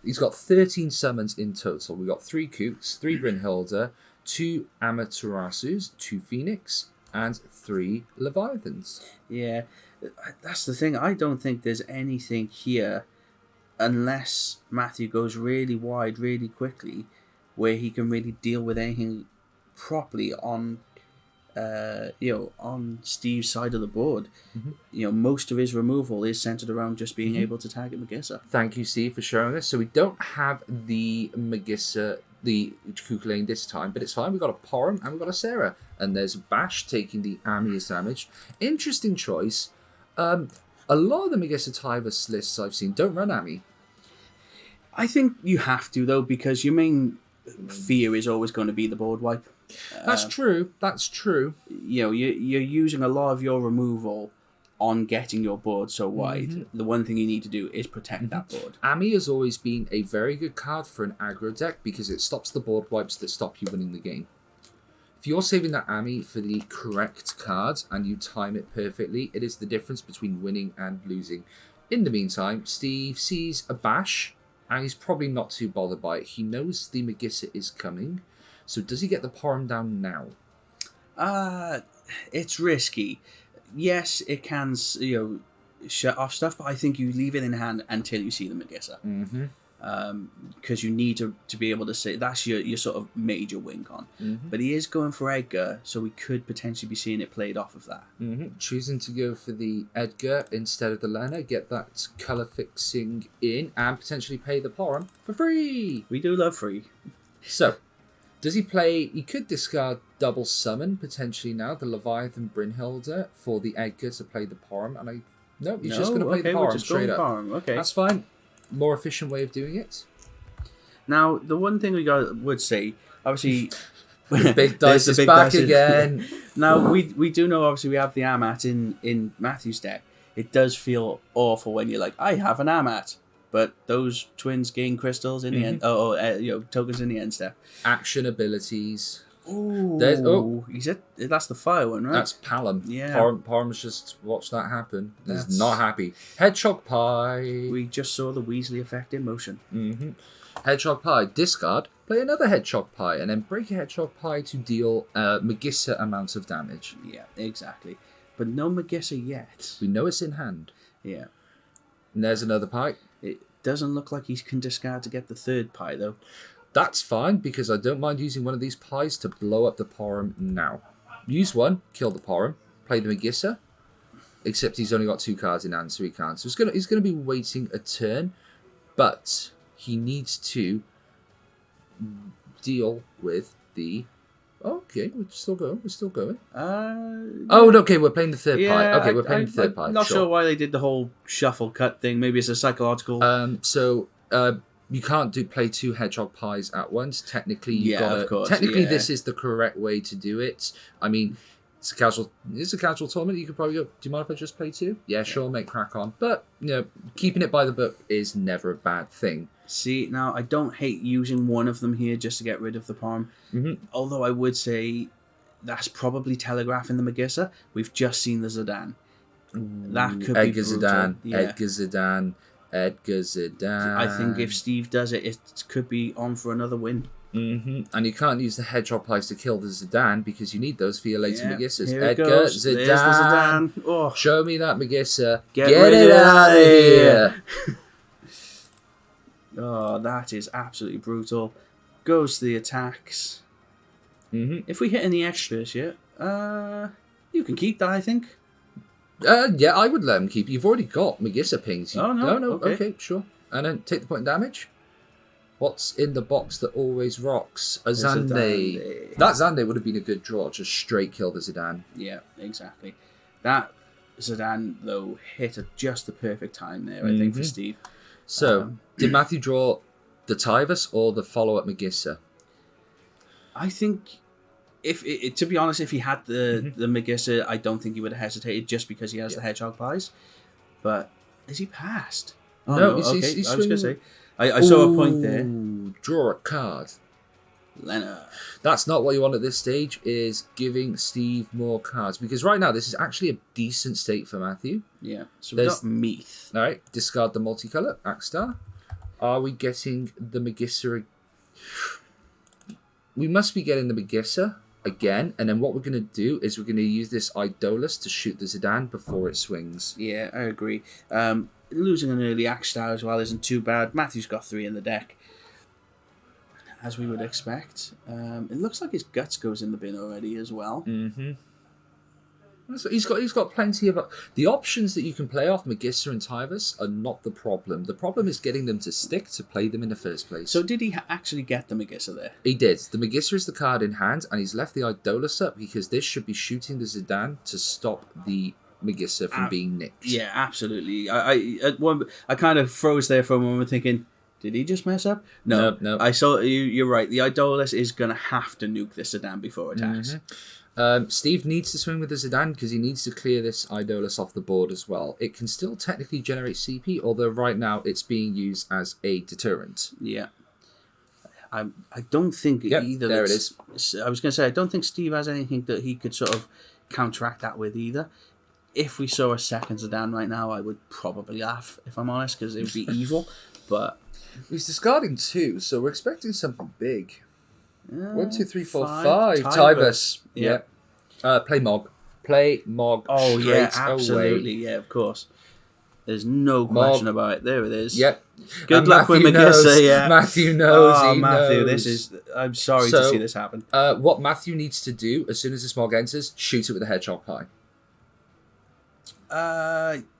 He's got 13 summons in total. We've got 3 Kooks, 3 Brynhilde, 2 Amaterasus, 2 Phoenix, and 3 Leviathans. Yeah. That's the thing. I don't think there's anything here, unless Matthew goes really wide really quickly, where he can really deal with anything properly on, on Steve's side of the board. Most of his removal is centered around just being able to target Magissa. Thank you, Steve, for showing us. So we don't have the Magissa, the Kukulane this time, but it's fine. We've got a Porum and we've got a Sarah. And there's Bash taking the Ami's damage. Interesting choice. A lot of the Magissa Tivus lists I've seen don't run Ami. I think you have to, though, because your main fear is always going to be the board wipe. That's true. That's true. You're using a lot of your removal on getting your board so wide. The one thing you need to do is protect that board. Ami has always been a very good card for an aggro deck because it stops the board wipes that stop you winning the game. If you're saving that Ami for the correct cards and you time it perfectly, it is the difference between winning and losing. In the meantime, Steve sees a Bash, and he's probably not too bothered by it. He knows the Magissa is coming. So does he get the Porum down now? It's risky. Yes, it can, shut off stuff, but I think you leave it in hand until you see the Magissa. Because you need to be able to say that's your sort of major win con. But he is going for Edgar, so we could potentially be seeing it played off of that. Choosing to go for the Edgar instead of the Lena, get that colour fixing in, and potentially pay the Porum for free. We do love free. So, does he play... He could discard double summon, potentially now, the Leviathan Brynhilde, for the Edgar to play the Porum, and he's just going to play the Porum straight up. Okay. That's fine. More efficient way of doing it. Now, the one thing would say, obviously... Big Dice is back again. Now, we do know, obviously, we have the Amat in Matthew's deck. It does feel awful when you're like, I have an Amat. But those twins gain crystals in the end. Tokens in the end step. Action abilities. Ooh. That's the fire one, right? That's Palom. Yeah. Parm's just watched that happen. He's not happy. Hedgehog Pie. We just saw the Weasley effect in motion. Hedgehog Pie. Discard. Play another Hedgehog Pie. And then break a Hedgehog Pie to deal Magissa amounts of damage. Yeah, exactly. But no Magissa yet. We know it's in hand. Yeah. And there's another pie. It doesn't look like he can discard to get the third pie, though. That's fine, because I don't mind using one of these pies to blow up the Porum now. Use one, kill the Porum, play the Magissa, except he's only got 2 cards in hand, so he can't. So he's going to be waiting a turn, but he needs to deal with the... Okay, we're still going. Okay, we're playing the third pie. Okay, we're playing the third pie. I'm not sure why they did the whole shuffle cut thing. Maybe it's a psychological... You can't play 2 hedgehog pies at once. Technically, of course. This is the correct way to do it. I mean, it's a casual tournament. You could probably go, do you mind if I just play 2? Yeah, sure, mate, crack on. But, keeping it by the book is never a bad thing. See, now, I don't hate using one of them here just to get rid of the Porum. Although I would say that's probably telegraphing the Magissa. We've just seen the Zidane. That could be brutal. Edgar Zidane. I think if Steve does it, it could be on for another win. And you can't use the hedgehog pies to kill the Zidane because you need those for your later Magissas. Here Edgar goes. Zidane. There's the Zidane. Oh. Show me that Magissa. Get it out of here. Oh, that is absolutely brutal. Goes to the attacks. If we hit any extras yet, you can keep that, I think. Yeah, I would let him keep. You've already got Magissa pings. Oh, no. Okay, sure. And then take the point of damage. What's in the box that always rocks? A Zande. That Zande would have been a good draw. Just straight kill the Zidane. Yeah, exactly. That Zidane, though, hit at just the perfect time there, I think, for Steve. So, did Matthew draw the Tivus or the follow-up Magissa? I think... to be honest, if he had the Magissa, I don't think he would have hesitated just because he has the hedgehog pies. But is he passed? Oh, no, okay. I was going to say, I saw a point there. Draw a card. Lena. That's not what you want at this stage, is giving Steve more cards. Because right now, this is actually a decent state for Matthew. Yeah. So we've got Meath. All right. Discard the multicolour. Axstar. Are we getting the Magissa? We must be getting the Magissa. again, and then what we're going to do is we're going to use this Idolus to shoot the Zidane before it swings. Yeah, I agree. Losing an early Cactuar as well isn't too bad. Matthew's got 3 in the deck, as we would expect. It looks like his Guts goes in the bin already as well. Mm-hmm. So he's got plenty of the options that you can play off. Magissa and Tivus are not the problem. The problem is getting them to stick to play them in the first place. So did he actually get the Magissa there? He did. The Magissa is the card in hand, and he's left the Idolus up because this should be shooting the Zidane to stop the Magissa from being nicked. Yeah, absolutely. I kind of froze there for a moment, thinking, did he just mess up? No. I saw you. You're right. The Idolus is gonna have to nuke this Zidane before it attacks. Steve needs to swing with the Zidane because he needs to clear this Idolus off the board as well. It can still technically generate CP, although right now it's being used as a deterrent. Yeah. I don't think either. There it is. I was going to say, I don't think Steve has anything that he could sort of counteract that with either. If we saw a second Zidane right now, I would probably laugh, if I'm honest, because it would be evil. But he's discarding 2, so we're expecting something big. 1, 2, 3, 4, 5. Tivus. Yeah. Play Mog. Oh, yeah, absolutely. Away. Yeah, of course. There's no question about it. There it is. Yep. Good luck with Magissa, yeah. Matthew knows. Oh, he Matthew, knows. this is... I'm sorry to see this happen. What Matthew needs to do, as soon as this Mog enters, shoot it with a Hedgehog Pie.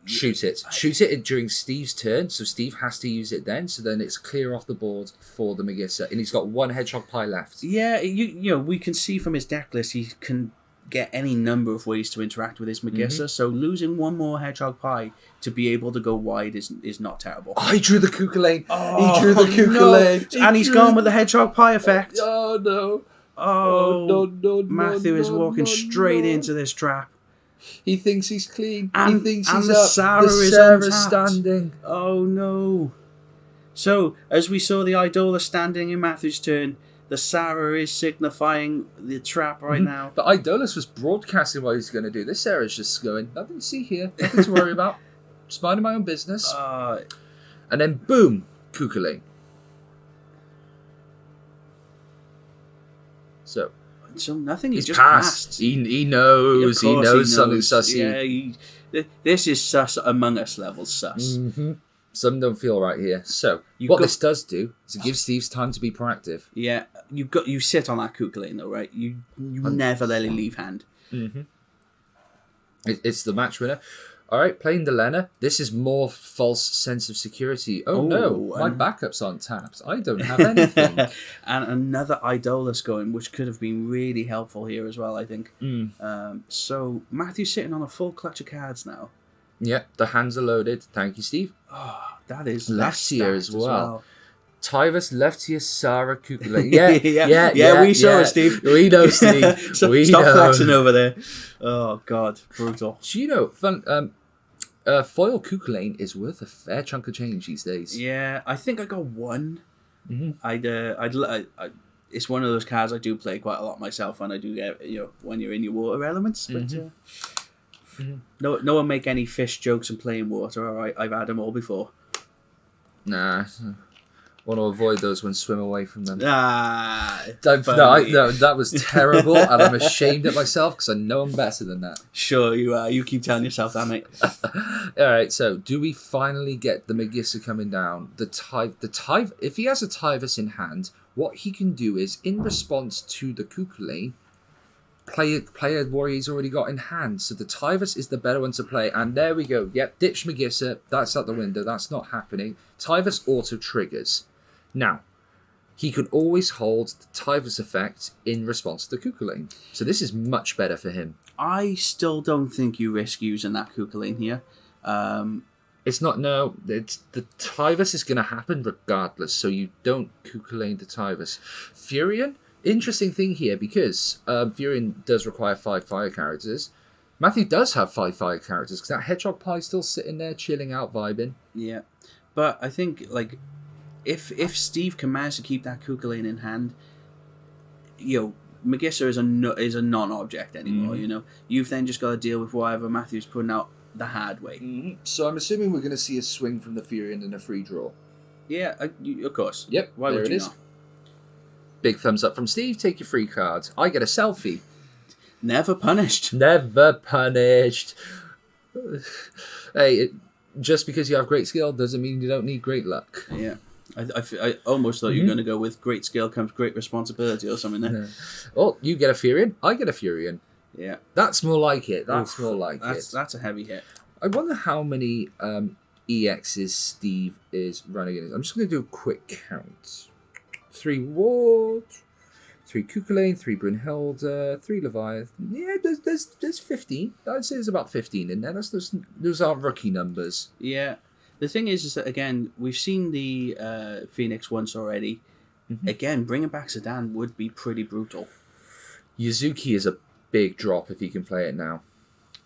Shoot it. Shoot it during Steve's turn, so Steve has to use it then, so then it's clear off the board for the Magissa, and he's got 1 Hedgehog Pie left. Yeah, you know, we can see from his deck list he can get any number of ways to interact with his Magissa, so losing 1 more Hedgehog Pie to be able to go wide is not terrible. Oh, he drew the Cuculain. He drew the Cuculain. And he's gone with the Hedgehog Pie effect. Oh, no. No, Matthew is walking straight into this trap. He thinks he's clean. And, he thinks he's the up. Sarah The is Sarah's untapped. standing. Oh no. So, as we saw the Idola standing in Matthew's turn, the Sarah is signifying the trap right now. But Idolus was broadcasting what he's going to do. This Sarah's just going, nothing to see here, nothing to worry about. Just minding my own business. And then boom, Cuculain. So nothing. He's just passed. He knows. He knows something sussy. Yeah, this is sus Among Us level sus. Some don't feel right here. So this does do is it gives Steve time to be proactive. Yeah, you sit on that Cuculain though, right? You never let it leave hand. It's the match winner. All right, playing the Lena. This is more false sense of security. Oh no, my backups aren't tapped. I don't have anything. And another Idolus going, which could have been really helpful here as well, I think. So Matthew's sitting on a full clutch of cards now. Yeah, the hands are loaded. Thank you, Steve. Oh, that is left tier as well. Tivus, left tier, Sarah, Cuculain. Yeah, we saw it, Steve. We know, Steve. Stop flexing over there. Oh God, brutal. Do you know, foil Cuculain is worth a fair chunk of change these days. Yeah, I think I got 1. It's one of those cards I do play quite a lot myself, and I do get when you're in your water elements. But no one make any fish jokes and play in water. All right, I've had them all before. Nah. Want to avoid those when swim away from them. That was terrible, and I'm ashamed of myself because I know I'm better than that. Sure, you are. You keep telling yourself that, mate. All right, so do we finally get the Magissa coming down? If he has a Tivus in hand, what he can do is, in response to the Cuculain, play a warrior he's already got in hand. So the Tivus is the better one to play, and there we go. Yep, ditch Magissa. That's out the window. That's not happening. Tivus auto triggers. Now, he could always hold the Tivus effect in response to the Cuculain. So this is much better for him. I still don't think you risk using that Cuculain here. It's not, no. It's the Tivus is going to happen regardless, so you don't Cuculain the Tivus. Furion, interesting thing here, because Furion does require 5 fire characters. Matthew does have 5 fire characters, because that Hedgehog Pie is still sitting there, chilling out, vibing. Yeah, but I think, like, if Steve can manage to keep that Cuculain in hand, Magissa is a non-object anymore. You've then just got to deal with whatever Matthew's putting out the hard way. So I'm assuming we're going to see a swing from the Furion and a free draw. Yeah, of course. Yep, Why there would it you is. Big thumbs up from Steve. Take your free card. I get a selfie. Never punished. Never punished. Hey, just because you have great skill doesn't mean you don't need great luck. Yeah. I almost thought you were going to go with great skill comes great responsibility or something there. Yeah. Oh, you get a Furion. I get a Furion. Yeah. That's more like it. That's more like it. That's a heavy hit. I wonder how many EXs Steve is running in. I'm just going to do a quick count. 3 Ward, 3 Cuchulainn, 3 Brunhilde, 3 Leviathan. Yeah, there's 15. I'd say there's about 15 in there. Those aren't rookie numbers. Yeah. The thing is that, again, we've seen the Phoenix once already. Mm-hmm. Again, bringing back Zidane would be pretty brutal. Yuzuki is a big drop if he can play it now.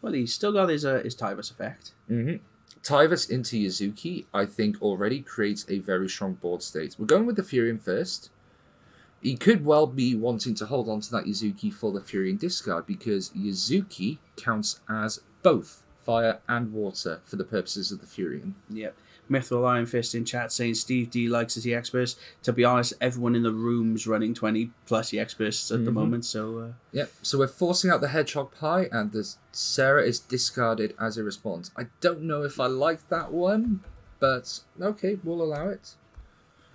Well, he's still got his Tyvus effect. Mm-hmm. Tyvus into Yuzuki, I think, already creates a very strong board state. We're going with the Furion first. He could well be wanting to hold on to that Yuzuki for the Furion discard because Yuzuki counts as both fire and water for the purposes of the Furion. Yep. Mithril Iron Fist in chat saying Steve D likes his EX burst. To be honest, everyone in the room's running 20 plus EX bursts at the moment. So Yep. So we're forcing out the Hedgehog Pie, and the Sarah is discarded as a response. I don't know if I like that one, but okay, we'll allow it.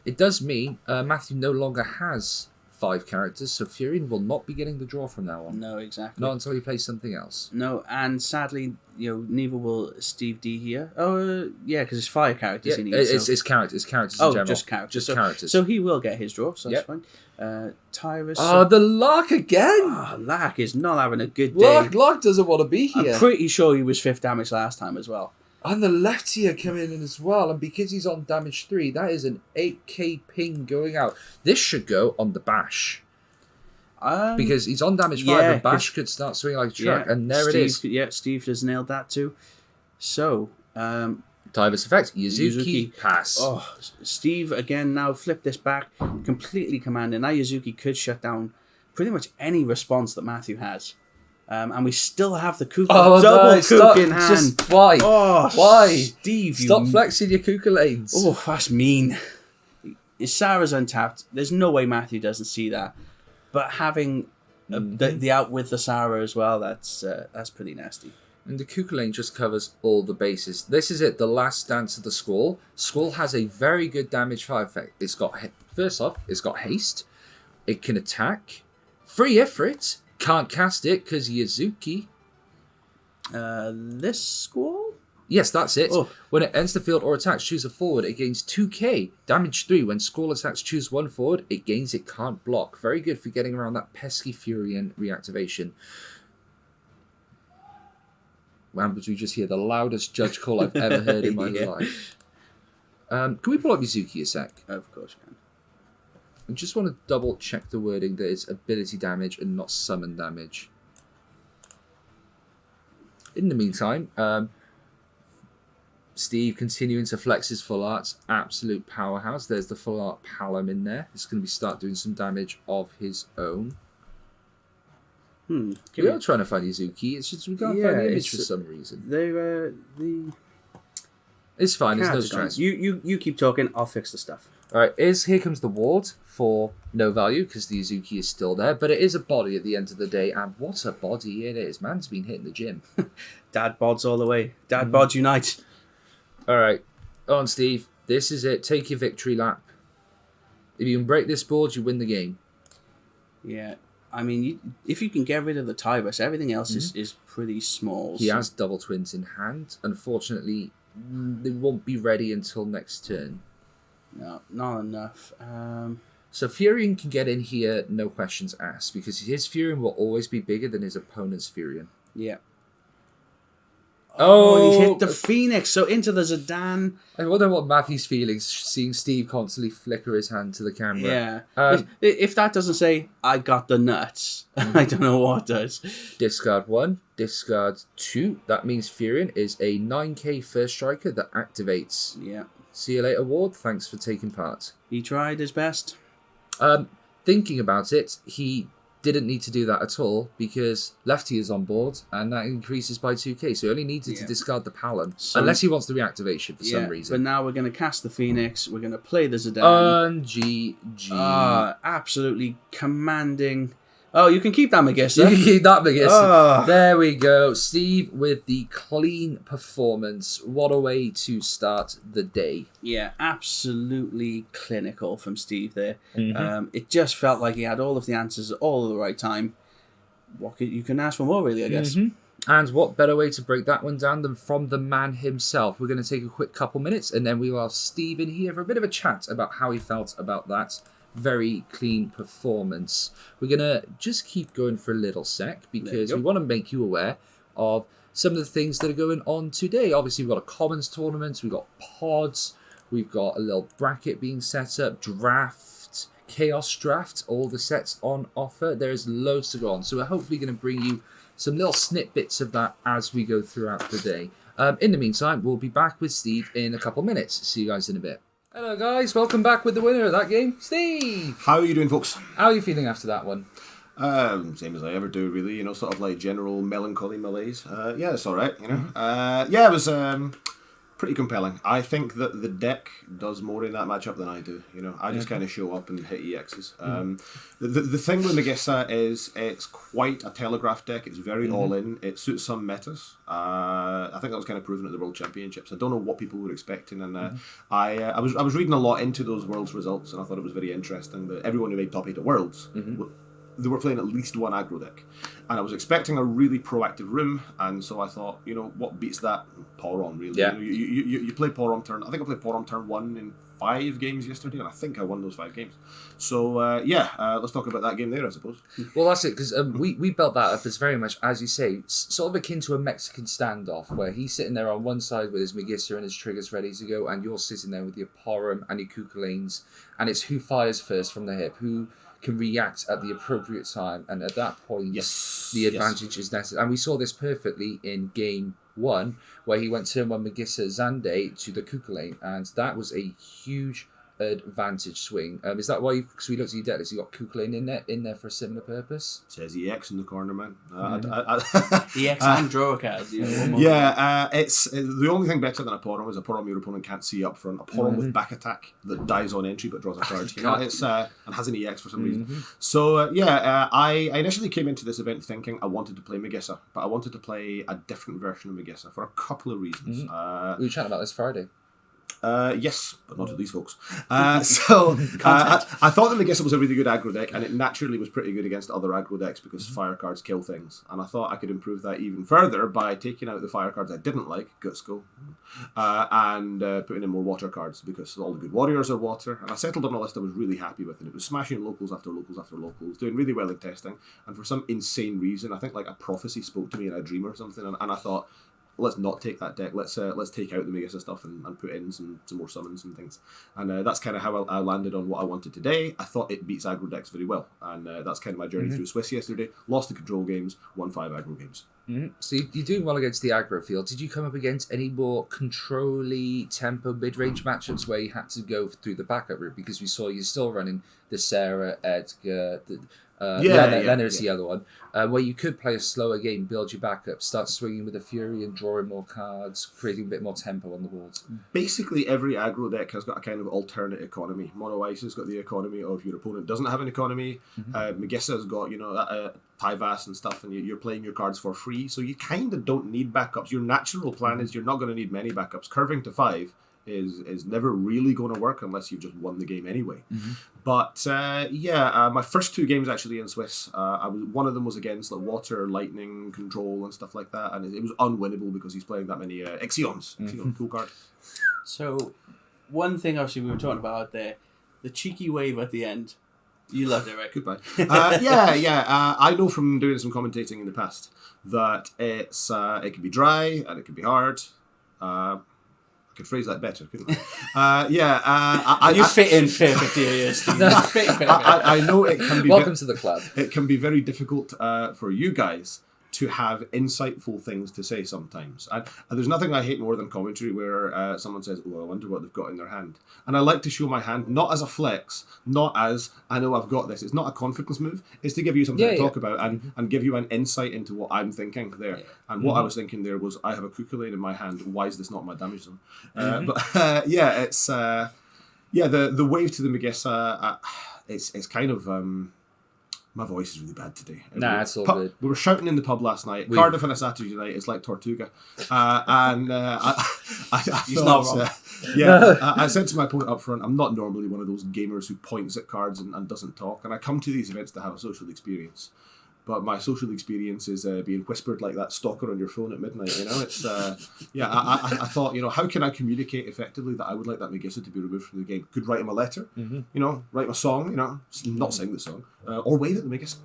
It does mean Matthew no longer has 5 characters, so Furion will not be getting the draw from now on. no, exactly. Not until he plays something else. No, and sadly, neither will Steve D here. Oh, yeah, because it's 5 characters he needs. It's characters. It's characters in Oh, general. just characters. Characters. So he will get his draw, so that's Yep. fine. Tyrus. Oh, the Lark again! Lark is not having a good day. Lark doesn't want to be here. I'm pretty sure he was 5th damage last time as well. And the left here coming in as well, and because he's on damage 3, that is an 8k ping going out. This should go on the bash. Because he's on damage 5 and Bash could start swinging like a truck, and there it is. Yeah, Steve has nailed that too. So, Tyvus effect, Yuzuki, pass. Oh, Steve again now flipped this back, completely commanding. Now Yuzuki could shut down pretty much any response that Matthew has. And we still have the Kuka, double Kuka in hand. Why? Oh, why? Steve, Stop flexing your Cuchulainns. Oh, that's mean. Sarah's untapped. There's no way Matthew doesn't see that. But having the out with the Sarah as well, that's pretty nasty. And the Cuchulainn just covers all the bases. This is it, the last dance of the Squall. Squall has a very good damage 5 effect. It's got, first off, it's got haste. It can attack. Free Ifrit. Can't cast it because Yuzuki. This Squall? Yes, that's it. Oh. When it ends the field or attacks, choose a forward. It gains 2k. Damage 3. When Squall attacks, choose 1 forward. It gains it can't block. Very good for getting around that pesky Furion reactivation. Wow, did we just hear the loudest judge call I've ever heard in my life? Can we pull up Yuzuki a sec? Of course you can. I just want to double check the wording that it's ability damage and not summon damage. In the meantime, Steve continuing to flex his full arts, absolute powerhouse. There's the full art Palom in there. It's going to be start doing some damage of his own. We are trying to find Yuzuki. It's just we can't find the image for some reason. It's fine. There's no stress. You keep talking. I'll fix the stuff. All right. Here comes the ward for no value because the Yuzuki is still there, but it is a body at the end of the day, and what a body it is! Man's been hitting the gym. Dad bods all the way. Dad bods unite. All right, on Steve. This is it. Take your victory lap. If you can break this board, you win the game. Yeah. I mean, if you can get rid of the Tybus, everything else is pretty small. He has double twins in hand. Unfortunately, they won't be ready until next turn. No, not enough. So Furion can get in here, no questions asked, because his Furion will always be bigger than his opponent's Furion. Yeah. Oh, he hit the Phoenix, so into the Zidane. I wonder what Matthew's feelings seeing Steve constantly flicker his hand to the camera. Yeah. If that doesn't say, I got the nuts, I don't know what does. Discard 1, discard 2. That means Furion is a 9k first striker that activates. Yeah. See you later, Ward. Thanks for taking part. He tried his best. Thinking about it, he didn't need to do that at all because Lefty is on board and that increases by 2k. So he only needed to discard the Palin unless he wants the reactivation for some reason. But now we're going to cast the Phoenix. We're going to play the Zidane. GG. Absolutely commanding. Oh, you can keep that Magissa. You can keep that Magissa. There we go. Steve with the clean performance. What a way to start the day. Yeah, absolutely clinical from Steve there. It just felt like he had all of the answers all at the right time. You can ask for more, really, I guess. And what better way to break that one down than from the man himself? We're going to take a quick couple minutes and then we will have Steve in here for a bit of a chat about how he felt about that very clean performance. We're going to just keep going for a little sec because we want to make you aware of some of the things that are going on today. Obviously, we've got a Commons tournament, we've got pods, we've got a little bracket being set up, draft, chaos draft, all the sets on offer. There's loads to go on. So we're hopefully going to bring you some little snippets of that as we go throughout the day. In the meantime, we'll be back with Steve in a couple minutes. See you guys in a bit. Hello guys, welcome back with the winner of that game, Steve! How are you doing, folks? How are you feeling after that one? Same as I ever do, really, you know, sort of like general melancholy malaise. Yeah, it's alright, you know. Yeah, it was pretty compelling. I think that the deck does more in that matchup than I do, you know. I just kind of show up and hit EXs. The thing with Magissa is it's quite a telegraph deck. It's very all-in. It suits some metas. I think that was kind of proven at the World Championships. I don't know what people were expecting, and I was reading a lot into those Worlds results, and I thought it was very interesting that everyone who made top 8 at Worlds, they were playing at least one aggro deck. And I was expecting a really proactive room, and so I thought, you know, what beats that? Porom, really. Yeah. You know, you play Porom turn. I think I played Porom turn 1 in 5 games yesterday, and I think I won those 5 games. So, let's talk about that game there, I suppose. Well, that's it, because we built that up as very much, as you say, sort of akin to a Mexican standoff, where he's sitting there on one side with his Magissa and his triggers ready to go, and you're sitting there with your Porom and your Cuculanes, and it's who fires first from the hip, who can react at the appropriate time, and at that point, the advantage is necessary. And we saw this perfectly in game 1, where he went turn 1 Magissa Zande to the Cuculane, and that was a huge advantage swing. Is that why? Because we looked at your deck list, you got Cuculane in there for a similar purpose. It says EX in the corner, man. EX and draw a card. It's the only thing better than a Porom is a Porom your opponent can't see up front. A Porom with back attack that dies on entry but draws a card. You know, it's and has an EX for some reason. So I initially came into this event thinking I wanted to play Magissa, but I wanted to play a different version of Magissa for a couple of reasons. We were chatting about this Friday. Yes, but not to these folks. I thought that Magissa was a really good aggro deck, and it naturally was pretty good against other aggro decks because fire cards kill things. And I thought I could improve that even further by taking out the fire cards I didn't like, Gutsco, and putting in more water cards because all the good warriors are water. And I settled on a list I was really happy with, and it was smashing locals after locals after locals, doing really well in testing. And for some insane reason, I think like a prophecy spoke to me in a dream or something, and I thought, let's not take that deck. Let's take out the Magissa stuff and put in some more summons and things. And that's kind of how I landed on what I wanted today. I thought it beats aggro decks very well. And that's kind of my journey through Swiss yesterday. Lost the control games, won 5 aggro games. So you're doing well against the aggro field. Did you come up against any more control-y tempo mid-range matchups where you had to go through the backup route? Because we saw you still running the Sarah, Edgar... Leonard's the other one, where you could play a slower game, build your backup, start swinging with a Fury and drawing more cards, creating a bit more tempo on the board. Basically, every aggro deck has got a kind of alternate economy. Mono Ice has got the economy of your opponent doesn't have an economy. Magissa's got, Tyvas and stuff, and you're playing your cards for free, so you kind of don't need backups. Your natural plan is you're not going to need many backups. Curving to 5 is never really going to work unless you've just won the game anyway. But my first 2 games actually in Swiss, one of them was against like water, lightning, control and stuff like that, and it was unwinnable because he's playing that many Ixions. Ixion, cool card. So one thing obviously we were talking about out there, the cheeky wave at the end. You loved it, right? Goodbye. I know from doing some commentating in the past that it can be dry and it can be hard. I could phrase that better, couldn't I? You fit in perfectly here, Steve. I know it can be... Welcome to the club. It can be very difficult for you guys to have insightful things to say sometimes. And there's nothing I hate more than commentary where someone says, oh, I wonder what they've got in their hand. And I like to show my hand, not as a flex, not as, I know I've got this. It's not a confidence move. It's to give you something to talk about and give you an insight into what I'm thinking there. Yeah. And what I was thinking there was, I have a Cuchulainn in my hand. Why is this not my damage zone? But yeah, it's... the wave to the Magissa, it's kind of... my voice is really bad today. Nah, it's all good. We were shouting in the pub last night. Cardiff on a Saturday night is like Tortuga. I He's not wrong. I said to my opponent up front, I'm not normally one of those gamers who points at cards and doesn't talk. And I come to these events to have a social experience. But my social experience is being whispered like that stalker on your phone at midnight. You know, it's I thought, you know, how can I communicate effectively that I would like that Magissa to be removed from the game? Could write him a letter, you know, write him a song, you know, not sing the song, or wave at the Magissa.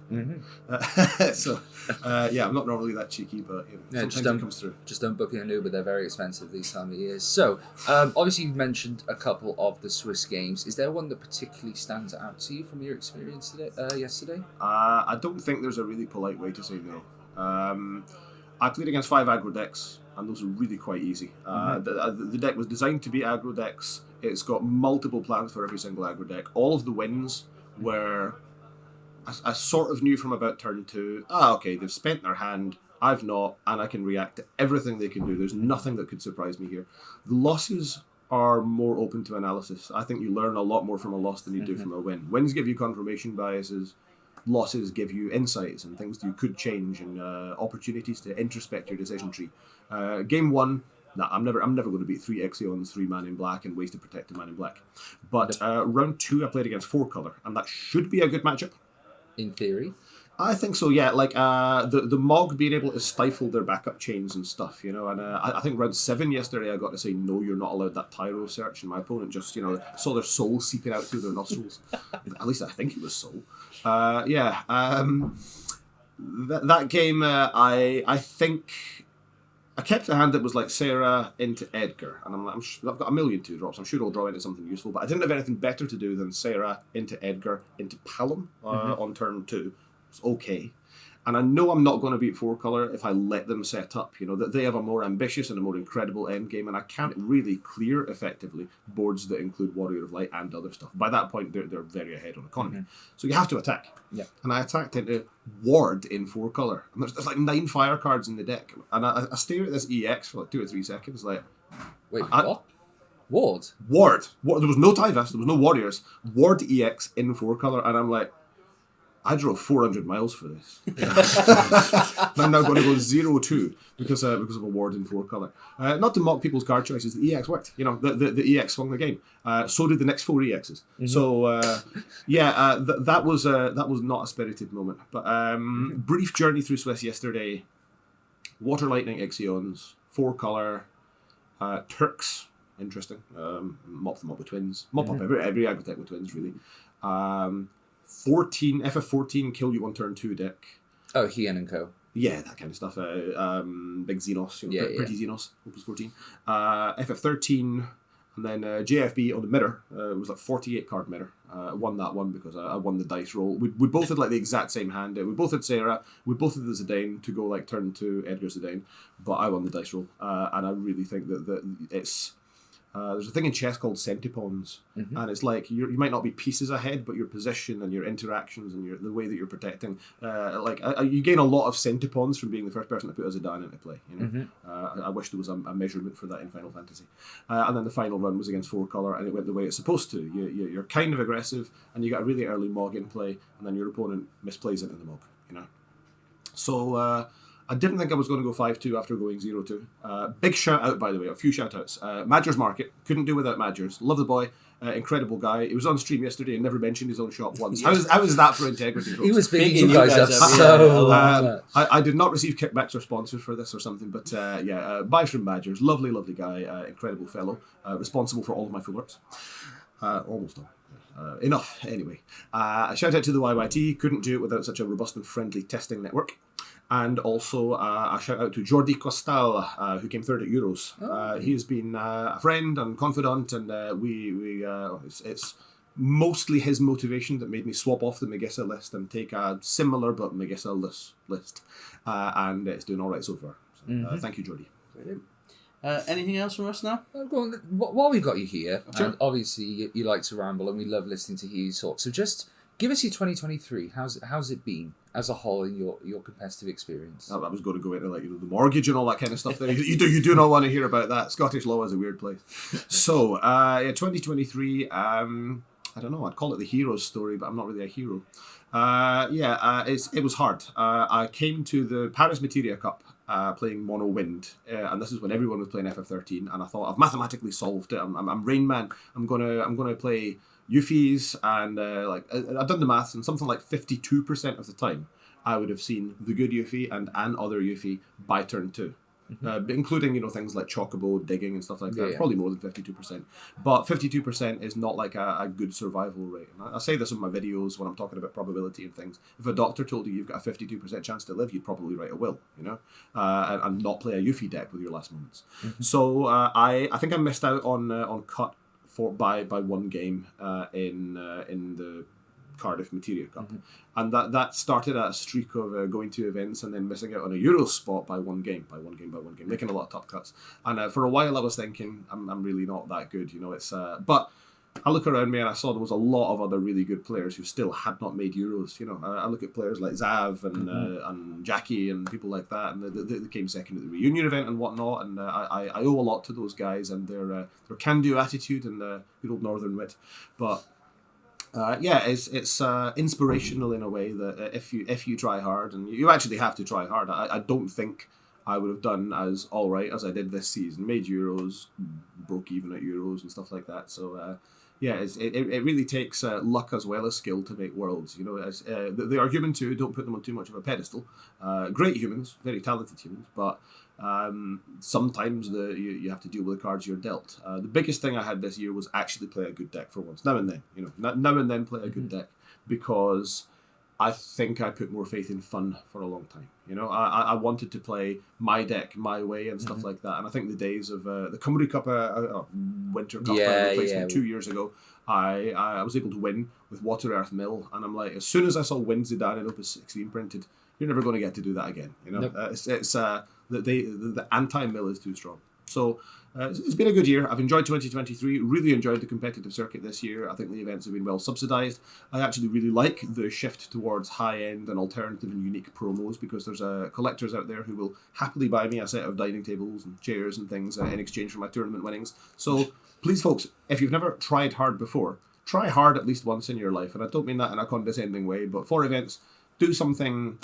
I'm not normally that cheeky, but you know, sometimes it comes through. Just don't book in an Uber; they're very expensive these time of years. So, obviously, you've mentioned a couple of the Swiss games. Is there one that particularly stands out to you from your experience yesterday? I don't think there's a really polite way to say no. I played against 5 aggro decks, and those are really quite easy. The deck was designed to be aggro decks. It's got multiple plans for every single aggro deck. All of the wins were... I sort of knew from about turn 2, okay, they've spent their hand, I've not, and I can react to everything they can do. There's nothing that could surprise me here. The losses are more open to analysis. I think you learn a lot more from a loss than you do from a win. Wins give you confirmation biases. Losses give you insights and things you could change and opportunities to introspect your decision tree. Game 1, I'm never going to beat 3 Ixions, 3 Man in Black, and waste to protect a Man in Black. But round 2, I played against 4 colour, and that should be a good matchup. In theory. I think so, yeah. Like the Mog being able to stifle their backup chains and stuff, you know. And I think round 7 yesterday, I got to say, no, you're not allowed that Tyro search, and my opponent just, you know, saw their soul seeping out through their nostrils. At least I think it was soul. That game, I think I kept a hand that was like Sarah into Edgar, and I've got a million 2-drops. I'm sure I'll draw into something useful, but I didn't have anything better to do than Sarah into Edgar into Palom on turn 2. It's okay. And I know I'm not going to beat 4 colour if I let them set up. You know, that they have a more ambitious and a more incredible end game, and I can't really clear effectively boards that include Warrior of Light and other stuff. By that point, they're very ahead on economy. So you have to attack. Yeah. And I attacked into Ward in 4 colour. And there's like 9 fire cards in the deck. And I stare at this EX for like 2 or 3 seconds, like... Wait, what? Ward? Ward. There was no Tyvus, there was no Warriors. Ward EX in 4 colour, and I'm like... I drove 400 miles for this. I'm now going to go 0-2 because of a ward in 4 colour. Not to mock people's card choices, the EX worked. You know, the EX swung the game. So did the next 4 EXs. So that was not a spirited moment. But brief journey through Swiss yesterday. Water Lightning Ixions, 4 colour, Turks, interesting. Mop them up with twins. Mop up every aggro deck with twins, really. 14 kill you on turn 2 deck. Oh, Hien and Co. Yeah, that kind of stuff. Big Xenos, you know, pretty Xenos, Opus 14. FF13, and then JFB on the mirror. It was like 48 card mirror. I won that one because I won the dice roll. We both had like the exact same hand. We both had Sarah. We both had the Zidane to go like turn 2 Edgar Zidane, but I won the dice roll. And I really think that it's... there's a thing in chess called centipons, and it's like you might not be pieces ahead, but your position and your interactions and the way that you're protecting, you gain a lot of centipons from being the first person to put a Zidane into play. You know, I wish there was a measurement for that in Final Fantasy. And then the final run was against 4 colour, and it went the way it's supposed to. You're kind of aggressive, and you got a really early Mog in play, and then your opponent misplays into the Mog. You know, so. I didn't think I was going to go 5-2 after going 0-2. Big shout out, by the way, a few shout outs. Madgers Market, couldn't do without Madgers. Love the boy, incredible guy. He was on stream yesterday and never mentioned his own shop once. How is that for integrity, folks? He was beating you guys up so much. I did not receive kickbacks or sponsors for this or something, but bye from Madgers. Lovely, lovely guy, incredible fellow, responsible for all of my full works. Almost all. Enough, anyway. Shout out to the YYT, couldn't do it without such a robust and friendly testing network. And also a shout out to Jordi Costal, who came 3rd at Euros. He has been a friend and confidant, and mostly his motivation that made me swap off the Magissa list and take a similar but Magissa-less list. And it's doing all right so far. So, thank you, Jody. Brilliant. Anything else from us now? Go on, while we've got you here, and obviously you like to ramble and we love listening to hear you talk, so just give us your 2023. How's it been as a whole in your competitive experience? I was going to go into the mortgage and all that kind of stuff there. You do not want to hear about that. Scottish law is a weird place. So 2023, I don't know, I'd call it the hero's story, but I'm not really a hero. It was hard. I came to the Paris Materia Cup playing Mono Wind, and this is when everyone was playing FF13, and I thought, I've mathematically solved it. I'm Rain Man. I'm gonna play Euphies, and I've done the maths, and something like 52% of the time I would have seen the good Euphy and an other Euphy by turn 2. Including things like Chocobo, digging and stuff like that. It's probably more than 52%, but 52% is not like a good survival rate. And I say this in my videos when I'm talking about probability and things. If a doctor told you you've got a 52% chance to live, you'd probably write a will, and not play a Euphy deck with your last moments. So I think I missed out on cut by one game in the Cardiff Materia Cup, and that started a streak of going to events and then missing out on a Euro spot by one game, making a lot of top cuts. And for a while I was thinking, I'm really not that good, it's but I look around me and I saw there was a lot of other really good players who still had not made Euros. I look at players like Zav and Jackie and people like that, and they came second at the reunion event and whatnot. And I owe a lot to those guys and their can-do attitude and good old northern wit. But it's inspirational in a way that if you try hard, and you actually have to try hard. I don't think I would have done as all right as I did this season. Made Euros, broke even at Euros and stuff like that. So it really takes luck as well as skill to make worlds. They are human too. Don't put them on too much of a pedestal. Great humans, very talented humans, but sometimes you have to deal with the cards you're dealt. The biggest thing I had this year was actually play a good deck for once. Now and then play a good deck, because I think I put more faith in fun for a long time. I wanted to play my deck my way and stuff like that. And I think the days of the Cymru Cup, Winter Cup replacement 2 years ago, I was able to win with Water Earth Mill, and I'm like, as soon as I saw Wind Zidane in Opus 16 printed, you're never going to get to do that again. Nope. The anti-mill is too strong. So it's been a good year. I've enjoyed 2023, really enjoyed the competitive circuit this year. I think the events have been well subsidised. I actually really like the shift towards high-end and alternative and unique promos, because there's collectors out there who will happily buy me a set of dining tables and chairs and things in exchange for my tournament winnings. So please, folks, if you've never tried hard before, try hard at least once in your life. And I don't mean that in a condescending way, but for events, do something.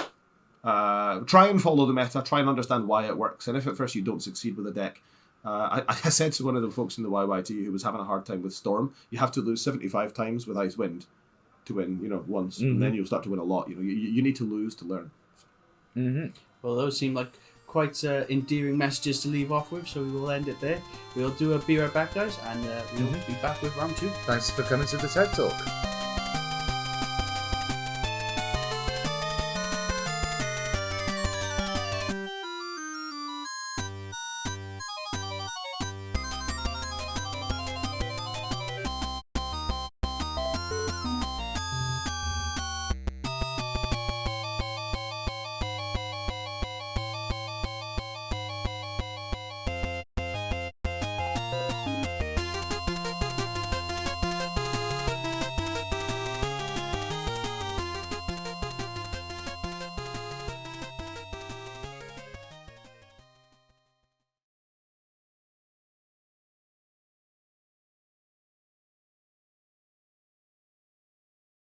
Try and follow the meta, try and understand why it works, and if at first you don't succeed with a deck, I said to one of the folks in the YYT who was having a hard time with Storm, you have to lose 75 times with Ice Wind to win, once, and then you'll start to win a lot. You need to lose to learn. Well, those seem like quite endearing messages to leave off with, so we will end it there. We'll do a Be Right Back, guys, and we'll be back with round 2. Thanks for coming to the TED Talk.